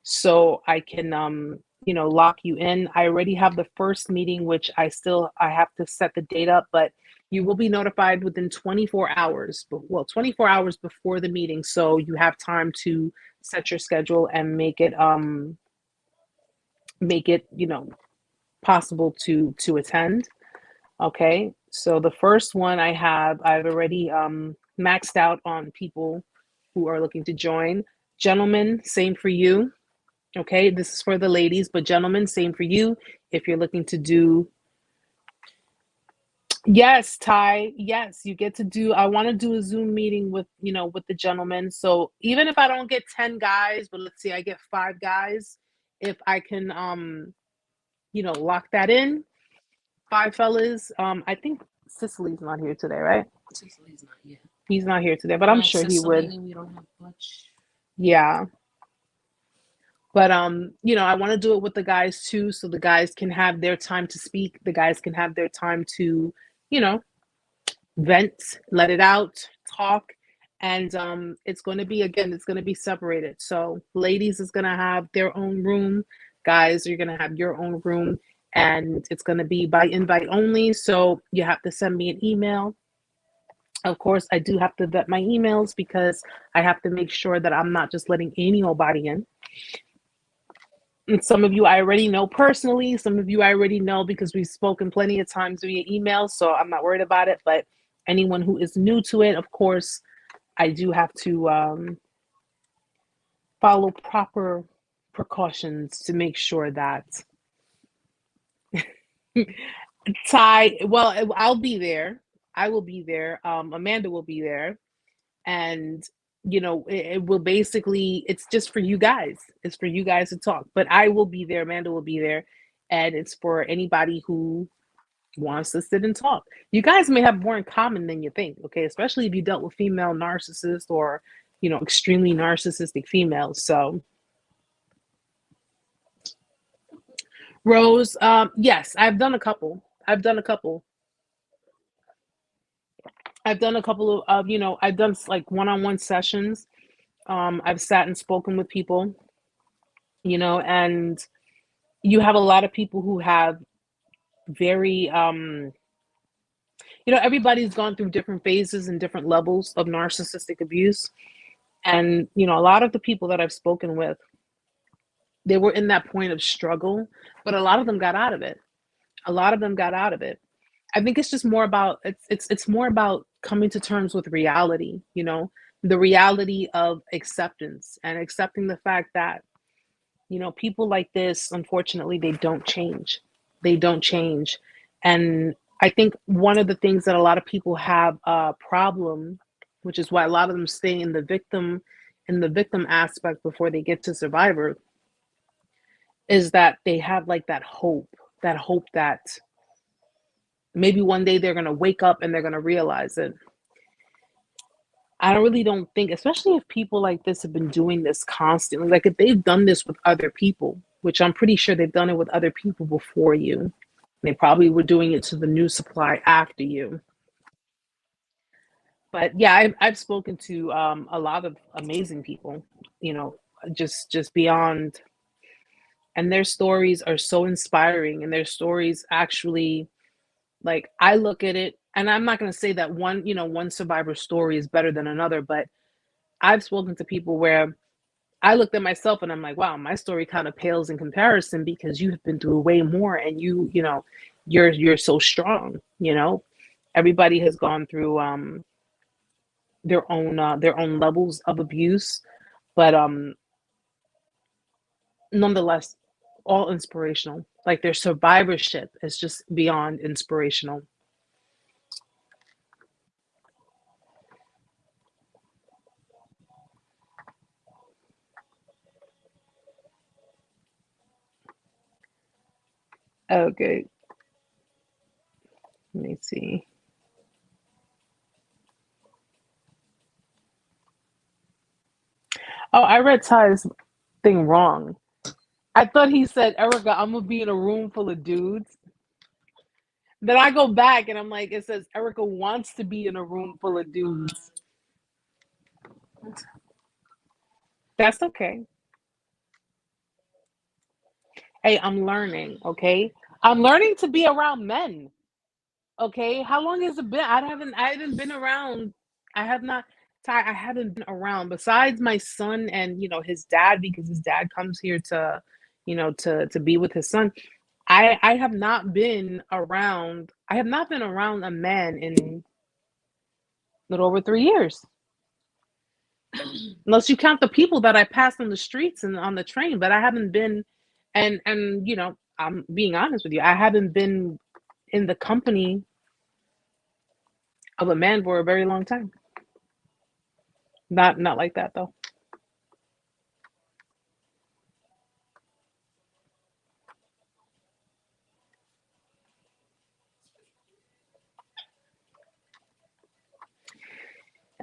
so I can, lock you in. I already have the first meeting, which I have to set the date up, but you will be notified within 24 hours. Well, 24 hours before the meeting, so you have time to set your schedule and make it, possible to attend. Okay, so the first one I've already maxed out on people who are looking to join. Gentlemen, same for you. Okay, this is for the ladies, but gentlemen, same for you. If you're looking to do, yes, Ty, yes, you get to do. I want to do a Zoom meeting with the gentlemen. So even if I don't get 10 guys, but let's say I get 5 guys, if I can lock that in. 5 fellas. I think Cicely's not here today, right? Cicely's not here. He's not here today, but I'm sure he would. We don't have much. Yeah. But I want to do it with the guys too, so the guys can have their time to speak. The guys can have their time to, vent, let it out, talk, And it's going to be, again, it's going to be separated. So ladies is going to have their own room, guys, you're going to have your own room, and it's going to be by invite only. So you have to send me an email. Of course, I do have to vet my emails because I have to make sure that I'm not just letting any old body in. And some of you I already know personally, some of you I already know because we've spoken plenty of times via email, so I'm not worried about it. But anyone who is new to it, of course, I do have to follow proper precautions to make sure that well, I'll be there. I will be there. Amanda will be there. And, it will basically, it's just for you guys. It's for you guys to talk. But I will be there. Amanda will be there. And it's for anybody who wants to sit and talk. You guys may have more in common than you think, okay? Especially if you dealt with female narcissists or, extremely narcissistic females. So, Rose, yes, I've done a couple. I've done a couple of, I've done like one-on-one sessions. I've sat and spoken with people, and you have a lot of people who have very, everybody's gone through different phases and different levels of narcissistic abuse. And, a lot of the people that I've spoken with, they were in that point of struggle, but a lot of them got out of it. A lot of them got out of it. I think it's just more about, it's more about coming to terms with reality, the reality of acceptance and accepting the fact that, people like this, unfortunately, they don't change. They don't change. And I think one of the things that a lot of people have a problem, which is why a lot of them stay in the victim aspect before they get to survivor, is that they have like that hope that maybe one day they're going to wake up and they're going to realize it. I really don't think, especially if people like this have been doing this constantly, like if they've done this with other people, which I'm pretty sure they've done it with other people before you, they probably were doing it to the new supply after you. But yeah, I've spoken to a lot of amazing people, just beyond, and their stories are so inspiring, and their stories actually, like, I look at it, and I'm not going to say that one survivor story is better than another, but I've spoken to people where I looked at myself and I'm like, wow, my story kind of pales in comparison because you have been through way more, and you're so strong. Everybody has gone through their own levels of abuse, but nonetheless, all inspirational. Like, their survivorship is just beyond inspirational. Okay, let me see. Oh, I read Ty's thing wrong. I thought he said, Erica, I'm gonna be in a room full of dudes. Then I go back and I'm like, it says Erica wants to be in a room full of dudes. That's okay. Hey, I'm learning, okay? I'm learning to be around men. Okay. How long has it been? I haven't been around. I have not Ty, I haven't been around besides my son and his dad, because his dad comes here to be with his son. I have not been around. I have not been around a man in a little over 3 years. Unless you count the people that I passed on the streets and on the train, but I haven't been, and I'm being honest with you, I haven't been in the company of a man for a very long time. Not like that though.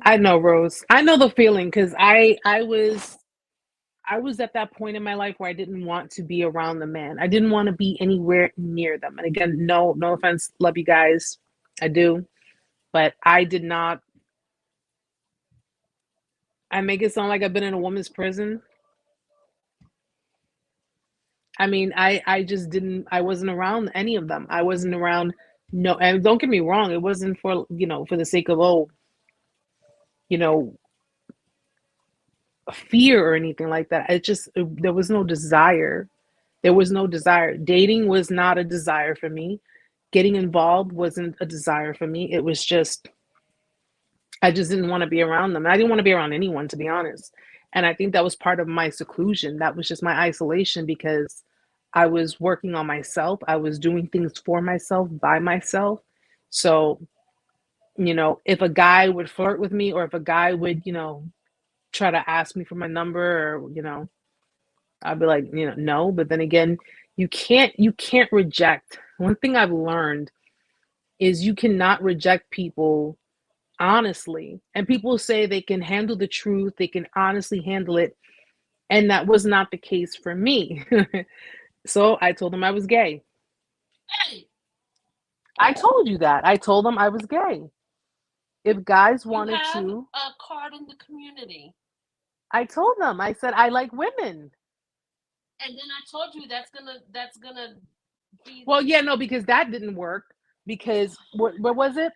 I know, Rose. I know the feeling because I was at that point in my life where I didn't want to be around the man. I didn't want to be anywhere near them. And again, no offense, love you guys, I do, but I did not. I make it sound like I've been in a woman's prison. I mean, I just didn't, I wasn't around any of them. I wasn't around, no, and don't get me wrong, it wasn't for, for the sake of, oh, you know, fear or anything like that. There was no desire. There was no desire. Dating was not a desire for me. Getting involved wasn't a desire for me. It was just, I just didn't want to be around them. I didn't want to be around anyone, to be honest. And I think that was part of my seclusion. That was just my isolation because I was working on myself. I was doing things for myself, by myself. So, if a guy would flirt with me or if a guy would, try to ask me for my number or, I'd be like, no. But then again, you can't reject. One thing I've learned is you cannot reject people honestly. And people say they can handle the truth, they can honestly handle it. And that was not the case for me. So I told them I was gay. Hey, I told you that. I told them I was gay. If guys you wanted have to, a card in the community. I told them, I said, I like women. And then I told you that's gonna be Well, yeah, no, because that didn't work. Because what was it?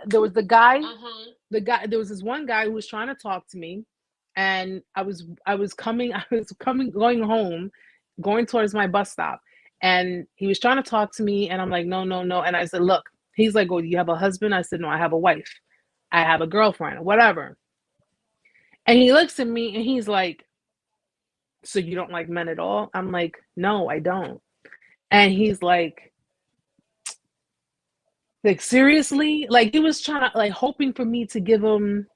There was the guy, there was this one guy who was trying to talk to me, and I was going home, going towards my bus stop, and he was trying to talk to me, and I'm like, no, no, no, and I said, look, he's like, oh, do you have a husband? I said, no, I have a wife, I have a girlfriend, whatever. And he looks at me and he's like, so you don't like men at all? I'm like, no, I don't. And he's like seriously, like he was trying to, like, hoping for me to give him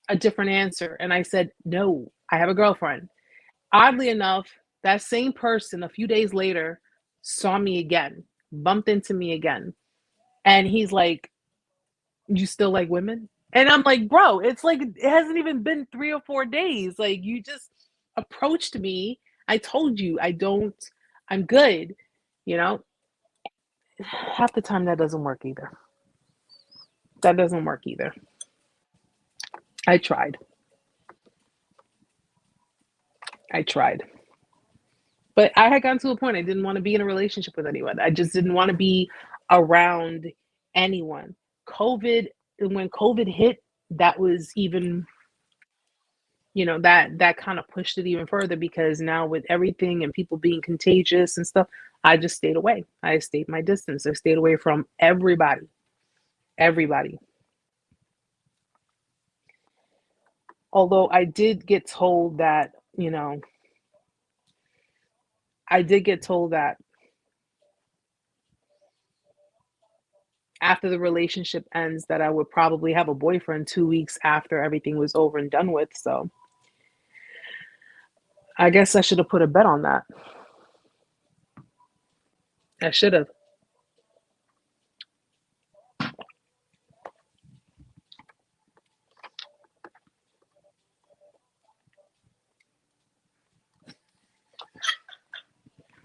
a different answer. And I said, no, I have a girlfriend. Oddly enough, that same person a few days later saw me again, bumped into me again. And he's like, you still like women? And I'm like, bro, it's like, it hasn't even been 3 or 4 days. Like, you just approached me. I told you, I'm good. You know, half the time that doesn't work either. That doesn't work either. I tried. I tried. But I had gotten to a point I didn't want to be in a relationship with anyone. I just didn't want to be around anyone. COVID, when COVID hit, that was even, that kind of pushed it even further because now with everything and people being contagious and stuff, I just stayed away. I stayed my distance. I stayed away from everybody. Everybody. Although I did get told that, I did get told that after the relationship ends that I would probably have a boyfriend 2 weeks after everything was over and done with. So I guess I should have put a bet on that. I should have.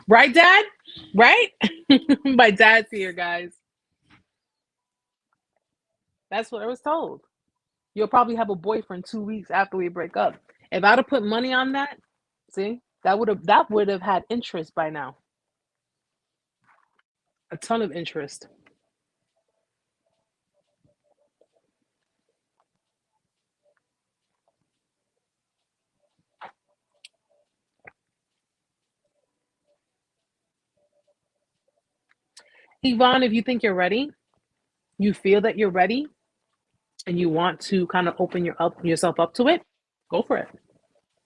Right, Dad? Right? My dad's here, guys. That's what I was told. You'll probably have a boyfriend 2 weeks after we break up. If I'd have put money on that, see, that would have had interest by now. A ton of interest. Yvonne, if you think you're ready, you feel that you're ready, and you want to kind of open yourself up to it, go for it.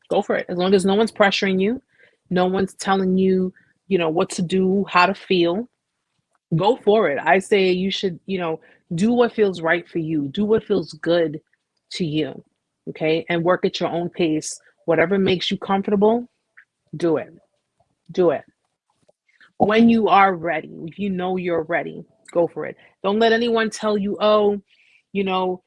Go for it. As long as no one's pressuring you, no one's telling you, what to do, how to feel, go for it. I say you should, do what feels right for you. Do what feels good to you. Okay? And work at your own pace. Whatever makes you comfortable, do it. Do it. When you are ready, if you know you're ready, go for it. Don't let anyone tell you, oh, you know,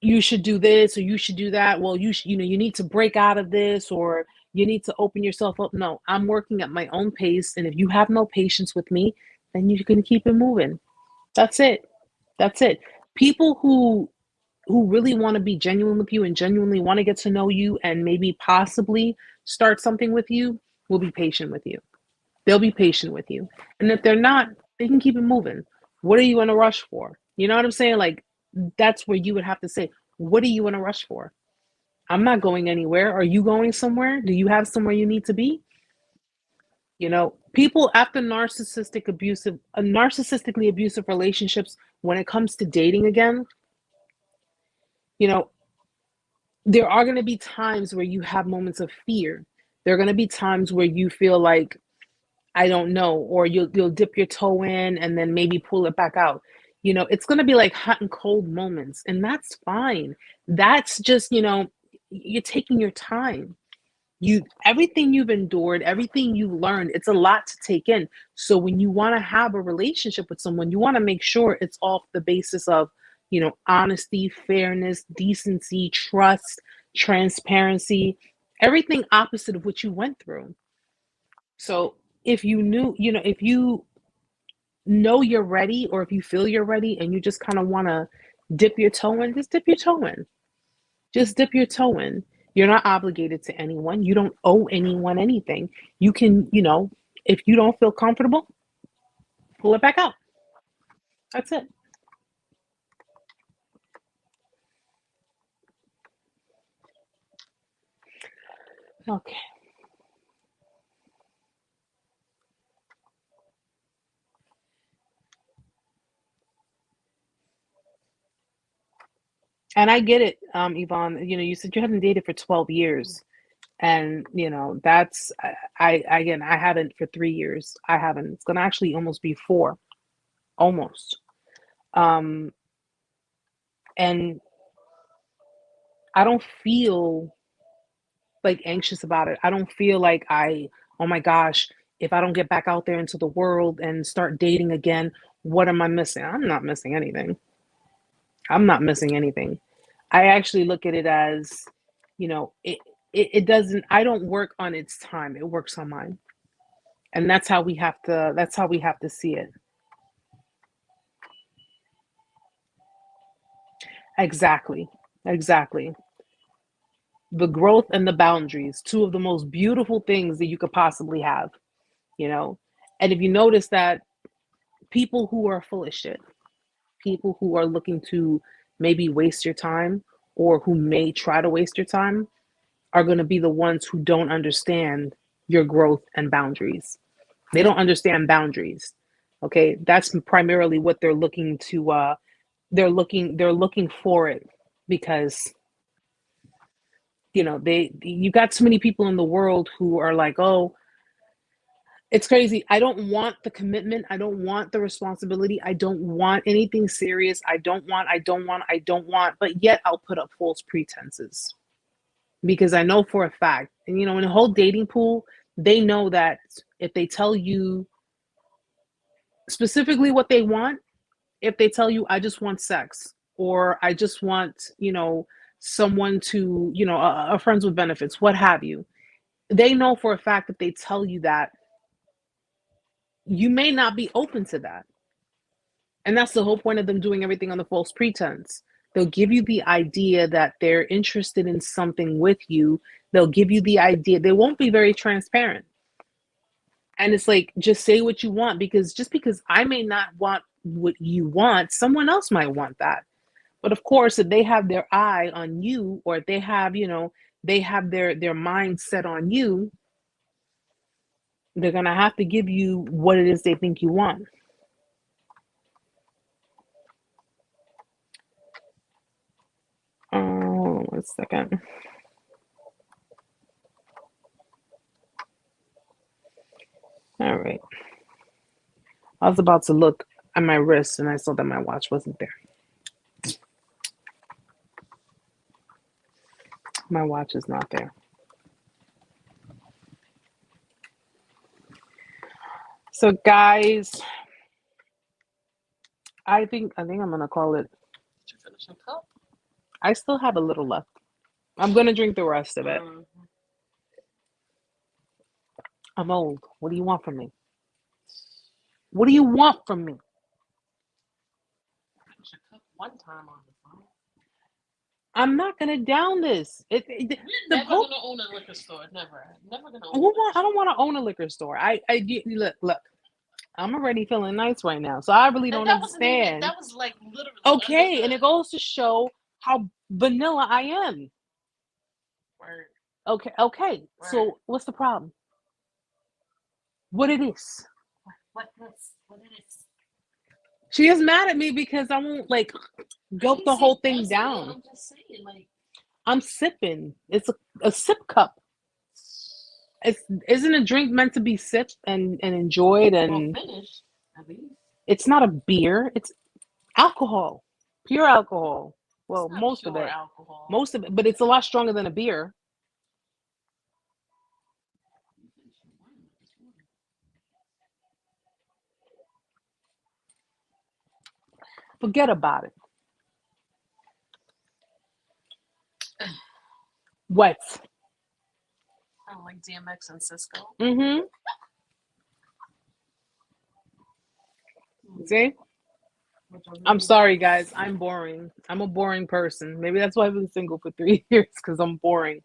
you should do this or you should do that. Well, you need to break out of this or you need to open yourself up. No, I'm working at my own pace. And if you have no patience with me, then you can keep it moving. That's it. That's it. People who who really want to be genuine with you and genuinely want to get to know you and maybe possibly start something with you will be patient with you. They'll be patient with you. And if they're not, they can keep it moving. What are you in a rush for? You know what I'm saying? Like, that's where you would have to say, what are you in a rush for? I'm not going anywhere. Are you going somewhere? Do you have somewhere you need to be? You know, people after narcissistically abusive relationships, when it comes to dating again, you know, there are going to be times where you have moments of fear. There are going to be times where you feel like, I don't know, or you'll dip your toe in and then maybe pull it back out. You know, it's going to be like hot and cold moments, and that's fine. That's just, you're taking your time. Everything you've endured, everything you've learned, it's a lot to take in. So when you want to have a relationship with someone, you want to make sure it's off the basis of, honesty, fairness, decency, trust, transparency, everything opposite of what you went through. So if you knew, if you know you're ready, or if you feel you're ready and you just kind of want to dip your toe in, just dip your toe in. Just dip your toe in. You're not obligated to anyone. You don't owe anyone anything. You can, if you don't feel comfortable, pull it back out. That's it. Okay. And I get it, Yvonne. You said you haven't dated for 12 years. And, that's, again, I haven't for 3 years. I haven't. It's going to actually almost be 4. Almost. And I don't feel like anxious about it. I don't feel like oh my gosh, if I don't get back out there into the world and start dating again, what am I missing? I'm not missing anything. I'm not missing anything. I actually look at it as, it doesn't, I don't work on its time. It works on mine. And that's how we have to see it. Exactly. Exactly. The growth and the boundaries, two of the most beautiful things that you could possibly have, you know. And if you notice that people who are full of shit, people who are looking to maybe waste your time, or who may try to waste your time, are going to be the ones who don't understand your growth and boundaries. They don't understand boundaries. Okay, that's primarily what they're looking to. They're looking for it, because you got too many people in the world who are like, oh, it's crazy. I don't want the commitment. I don't want the responsibility. I don't want anything serious. I don't want, but yet I'll put up false pretenses, because I know for a fact, and in the whole dating pool, they know that if they tell you specifically what they want, if they tell you, I just want sex, or I just want, someone to, a friends with benefits, what have you, they know for a fact that they tell you that, you may not be open to that. And that's the whole point of them doing everything on the false pretense. They'll give you the idea that they're interested in something with you. They'll give you the idea. They won't be very transparent. And it's like, just say what you want, because just because I may not want what you want, someone else might want that. But of course, if they have their eye on you, or if they have, they have their mind set on you, they're going to have to give you what it is they think you want. Oh, 1 second. All right. I was about to look at my wrist and I saw that my watch wasn't there. My watch is not there. So guys, I think I'm gonna call it. Did you finish your cup? I still have a little left. I'm gonna drink the rest of it. I'm old. What do you want from me? What do you want from me? Finish your cup one time on the phone. I'm not gonna down this. We're The never Pope. gonna own a liquor store. Never gonna I own a liquor store. don't want to own a liquor store. Look. I'm already feeling nice right now, so I really don't understand. That was like literally. Okay, and it goes to show how vanilla I am. Word. Okay. Word. So what's the problem? What it is? What it is? She is mad at me because I won't like gulp the whole thing down. I'm just saying, like, I'm sipping. It's a sip cup. Isn't a drink meant to be sipped and enjoyed and finished, at least. It's not a beer. It's alcohol, pure alcohol. Well, most of it. Alcohol. Most of it, but it's a lot stronger than a beer. Forget about it. What? I don't like DMX and Cisco. Mm-hmm. See? I'm sorry, guys. I'm boring. I'm a boring person. Maybe that's why I've been single for 3 years, because I'm boring.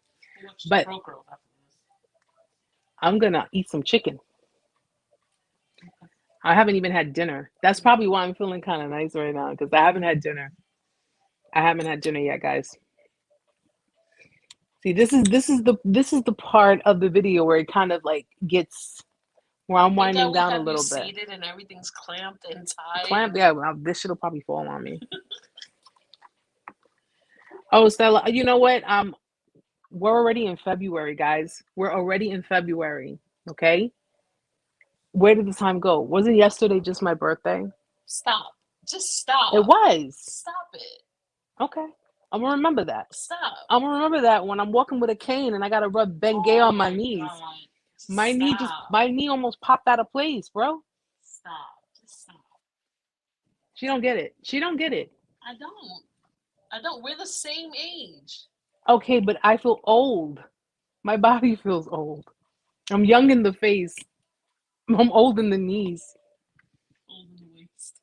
But I'm gonna eat some chicken. I haven't even had dinner. That's probably why I'm feeling kind of nice right now, because I haven't had dinner. I haven't had dinner yet, guys. See, this is the part of the video where it kind of like gets where I'm winding down a little bit. Seated and everything's clamped and tied. Clamped, yeah. Well, this shit'll probably fall on me. Oh, Stella, you know what? We're already in February, guys. We're already in February. Okay. Where did the time go? Wasn't yesterday just my birthday? Stop. Just stop. It was. Stop it. Okay. I'm gonna remember that. Stop. I'm gonna remember that when I'm walking with a cane and I gotta rub Bengay on my knees. My knee almost popped out of place, bro. Stop. Just stop. She don't get it. She don't get it. I don't. We're the same age. Okay, but I feel old. My body feels old. I'm young in the face. I'm old in the knees. Old in the waist.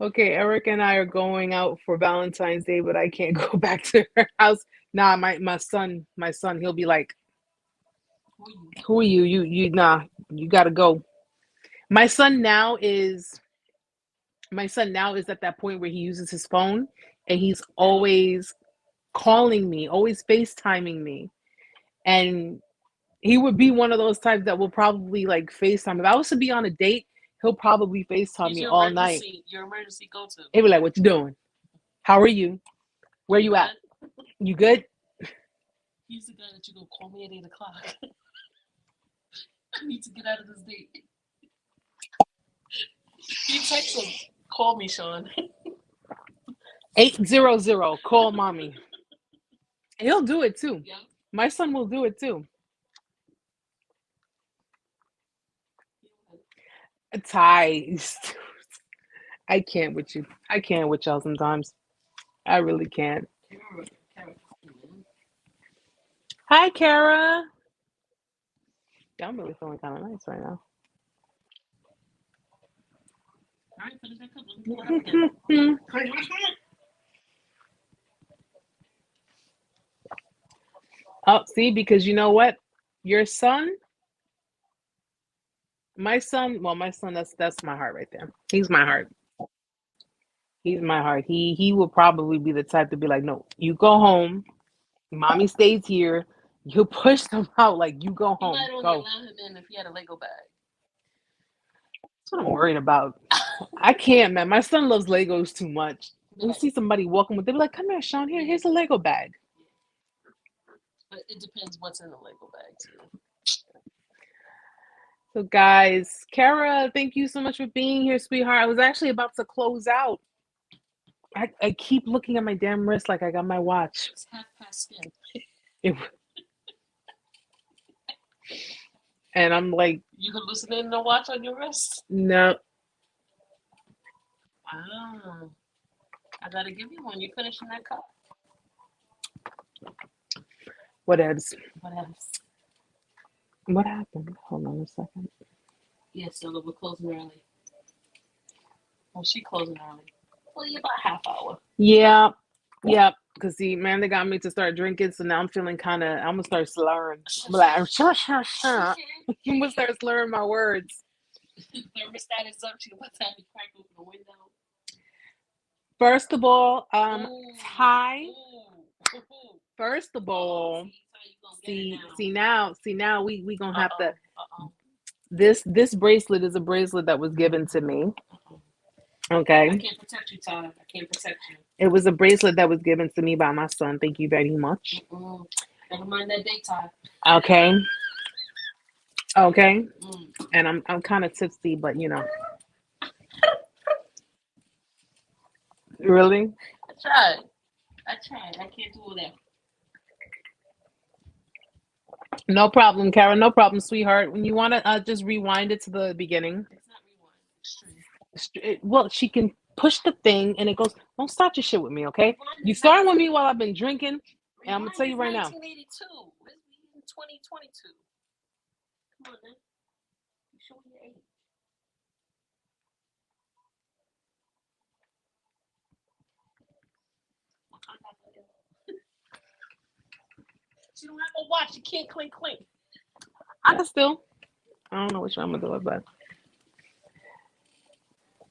Okay, Eric and I are going out for Valentine's Day, but I can't go back to her house. Nah, my son, he'll be like, who are you? You gotta go. My son now is at that point where he uses his phone and he's always calling me, always FaceTiming me. And he would be one of those types that will probably like FaceTime. If I was to be on a date, he'll probably FaceTime me all night. Your emergency go-to. He'll be like, what you doing? How are you? Where you at? You good? He's the guy that you go call me at 8 o'clock. I need to get out of this date. You text him, call me, Sean. 800, call mommy. He'll do it too. Yeah. My son will do it too. Ty, I can't with you. I can't with y'all sometimes. I really can't. Hi, Kara. Yeah, I'm really feeling kind of nice right now. All right, finish that cup. Oh, see, because you know what? Your son, my son, that's my heart right there. He's my heart. He's my heart. He will probably be the type to be like, no, you go home. Mommy stays here. You push them out, like you go home. You might only allow him in if he had a Lego bag. That's what I'm worried about. I can't, man. My son loves Legos too much. You see somebody walking with, they be like, come here, Sean, here's a Lego bag. But it depends what's in the Lego bag too. So guys, Kara, thank you so much for being here, sweetheart. I was actually about to close out. I keep looking at my damn wrist like I got my watch. It's 10:30. And I'm like, you hallucinating a watch on your wrist? No. Wow. I gotta give you one. You finishing that cup? What else? What else? What happened? Hold on a second. Yeah, so we're closing early. Oh, she closing early. Hopefully about half hour. Yeah. Yeah. Because see, man, they got me to start drinking, so now I'm feeling kind of. I'm gonna start slurring. I'm like, sure, sure, sure. I'm gonna start slurring my words. Thermostat is up. By the time you crack open the window. First of all, Ooh, Ty. ooh. First of all, see now, we gonna have to. Uh-oh. This bracelet is a bracelet that was given to me. Okay. I can't protect you, Ty. I can't protect you. It was a bracelet that was given to me by my son. Thank you very much. Never mind that date, Ty. Okay. Okay. And I'm kind of tipsy, but you know. Really? I tried. I can't do all that. No problem, Karen. No problem, sweetheart. When you want to just rewind it to the beginning. It's not rewind. Extreme. Well, she can push the thing and it goes, don't start your shit with me, okay? You starting with me while I've been drinking. And I'm going to tell you right now. 1982. It's 2022. Come on, man. You show your age. She don't have a watch. You can't clink. I can still. I don't know which one I'm gonna do it,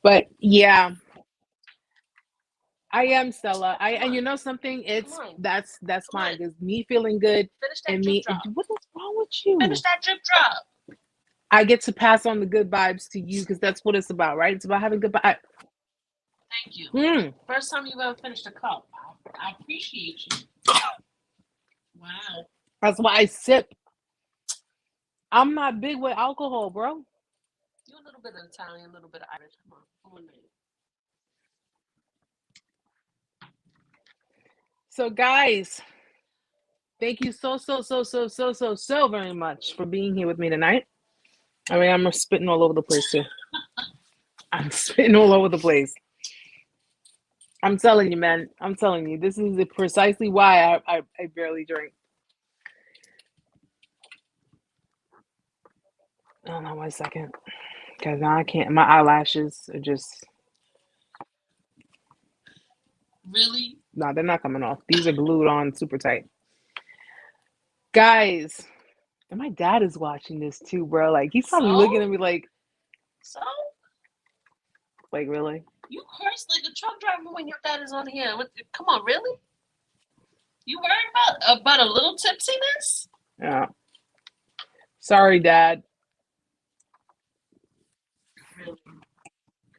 but yeah, I am Stella. And you know something? That's fine because me feeling good and me. What is wrong with you? Finish that drip drop. I get to pass on the good vibes to you because that's what it's about, right? It's about having good vibes. Thank you. First time you've ever finished a cup. I appreciate you. Wow. That's why I sip. I'm not big with alcohol, bro. You're a little bit of Italian, a little bit of Irish. Come on, man. So, guys, thank you so very much for being here with me tonight. I mean, I'm spitting all over the place too. I'm spitting all over the place. I'm telling you, man. I'm telling you, this is precisely why I barely drink. Hold on 1 second. Because now I can't. My eyelashes are just. Really? No, they're not coming off. These are glued on super tight. Guys, and my dad is watching this too, bro. Like, he's probably looking at me like. So? Like, really? You curse like a truck driver when your dad is on here. Come on, really? You worried about a little tipsiness? Yeah. Sorry, Dad. Really?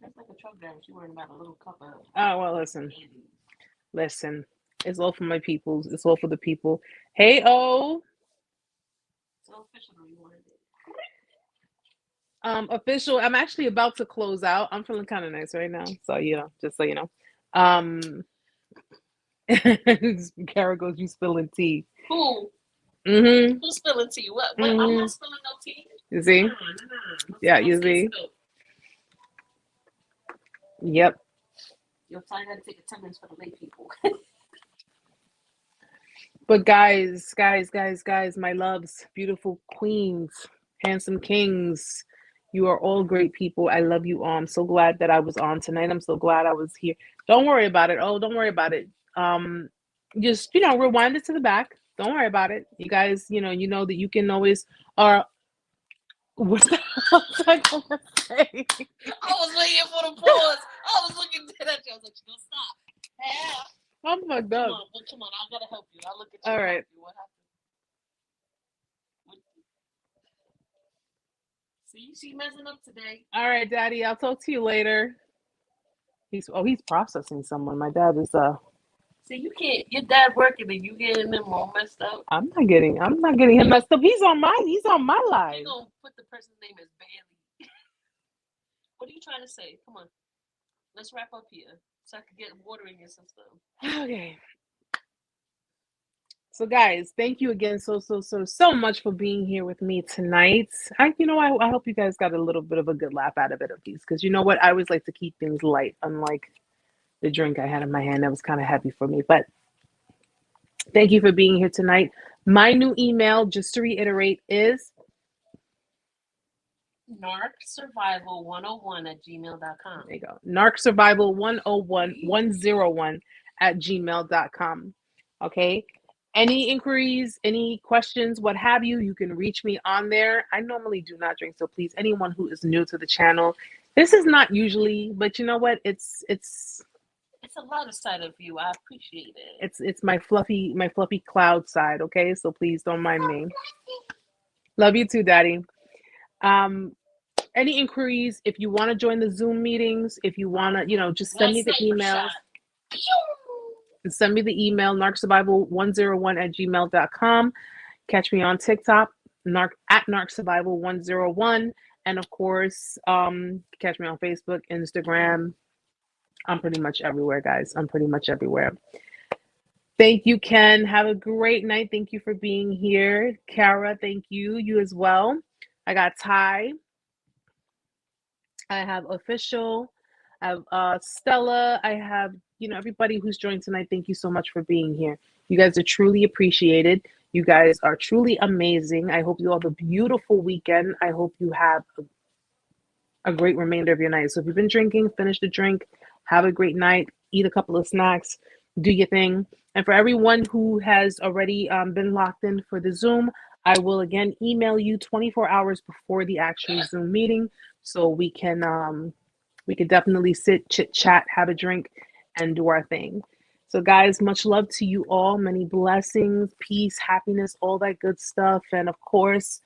Curse like a truck driver. You worried about a little cup of. Oh, well, listen. It's all for my peoples. It's all for the people. Hey, O. So official, you wanted it. Official. I'm actually about to close out. I'm feeling kind of nice right now. So, just so you know. Kara goes, you spilling tea. Who? Mm-hmm. Who's spilling tea? What? I'm not spilling no tea. You see? No. Yeah, you see? Yep. You'll find out to take attendance for the late people. But guys, my loves, beautiful queens, handsome kings, you are all great people. I love you all. I'm so glad that I was on tonight. I'm so glad I was here. Don't worry about it. Oh, don't worry about it. Just, rewind it to the back. Don't worry about it. You guys, you know that you can always, what the hell was I gonna say? I was waiting for the pause. I was looking at you. I was like, you don't stop. Yeah. I'm fucked up. Come on, I gotta help you. I'll look at you. All right. What happened? See, she's messing up today. All right, Daddy. I'll talk to you later. He's processing someone. My dad is See, you can't. Your dad working and you getting him all messed up. I'm not getting him messed up. He's on my live. You gonna put the person's name as Bailey. What are you trying to say? Come on, let's wrap up here so I can get water in your system. Okay. So guys, thank you again so much for being here with me tonight. I hope you guys got a little bit of a good laugh out of it, at least, because you know what? I always like to keep things light, unlike the drink I had in my hand. That was kind of heavy for me. But thank you for being here tonight. My new email, just to reiterate, is narcsurvival101@gmail.com. There you go. Narc Survival 101 at gmail.com. Okay. Any inquiries, any questions, what have you, you can reach me on there. I normally do not drink, so please, anyone who is new to the channel, this is not usually, but you know what? It's a lighter side of you. I appreciate it. It's my fluffy cloud side, okay? So please don't mind me. Love you too, Daddy. Any inquiries, if you want to join the Zoom meetings, if you want to, just send me the emails. Send me the email, narcsurvival101@gmail.com. Catch me on TikTok, at narcsurvival101. And of course, catch me on Facebook, Instagram. I'm pretty much everywhere, guys. I'm pretty much everywhere. Thank you, Ken. Have a great night. Thank you for being here. Kara, thank you. You as well. I got Ty. I have Official. I have Stella. I have, everybody who's joined tonight. Thank you so much for being here. You guys are truly appreciated. You guys are truly amazing. I hope you all have a beautiful weekend. I hope you have a great remainder of your night. So if you've been drinking, finish the drink. Have a great night. Eat a couple of snacks. Do your thing. And for everyone who has already been locked in for the Zoom, I will again email you 24 hours before the actual Zoom meeting, so we can definitely sit, chit chat, have a drink, and do our thing. So guys, much love to you all. Many blessings, peace, happiness, all that good stuff. And of course,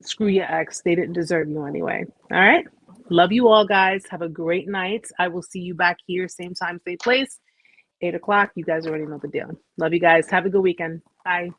screw your ex. They didn't deserve you anyway. All right. Love you all, guys. Have a great night. I will see you back here, same time, same place, 8 o'clock. You guys already know the deal. Love you guys. Have a good weekend. Bye.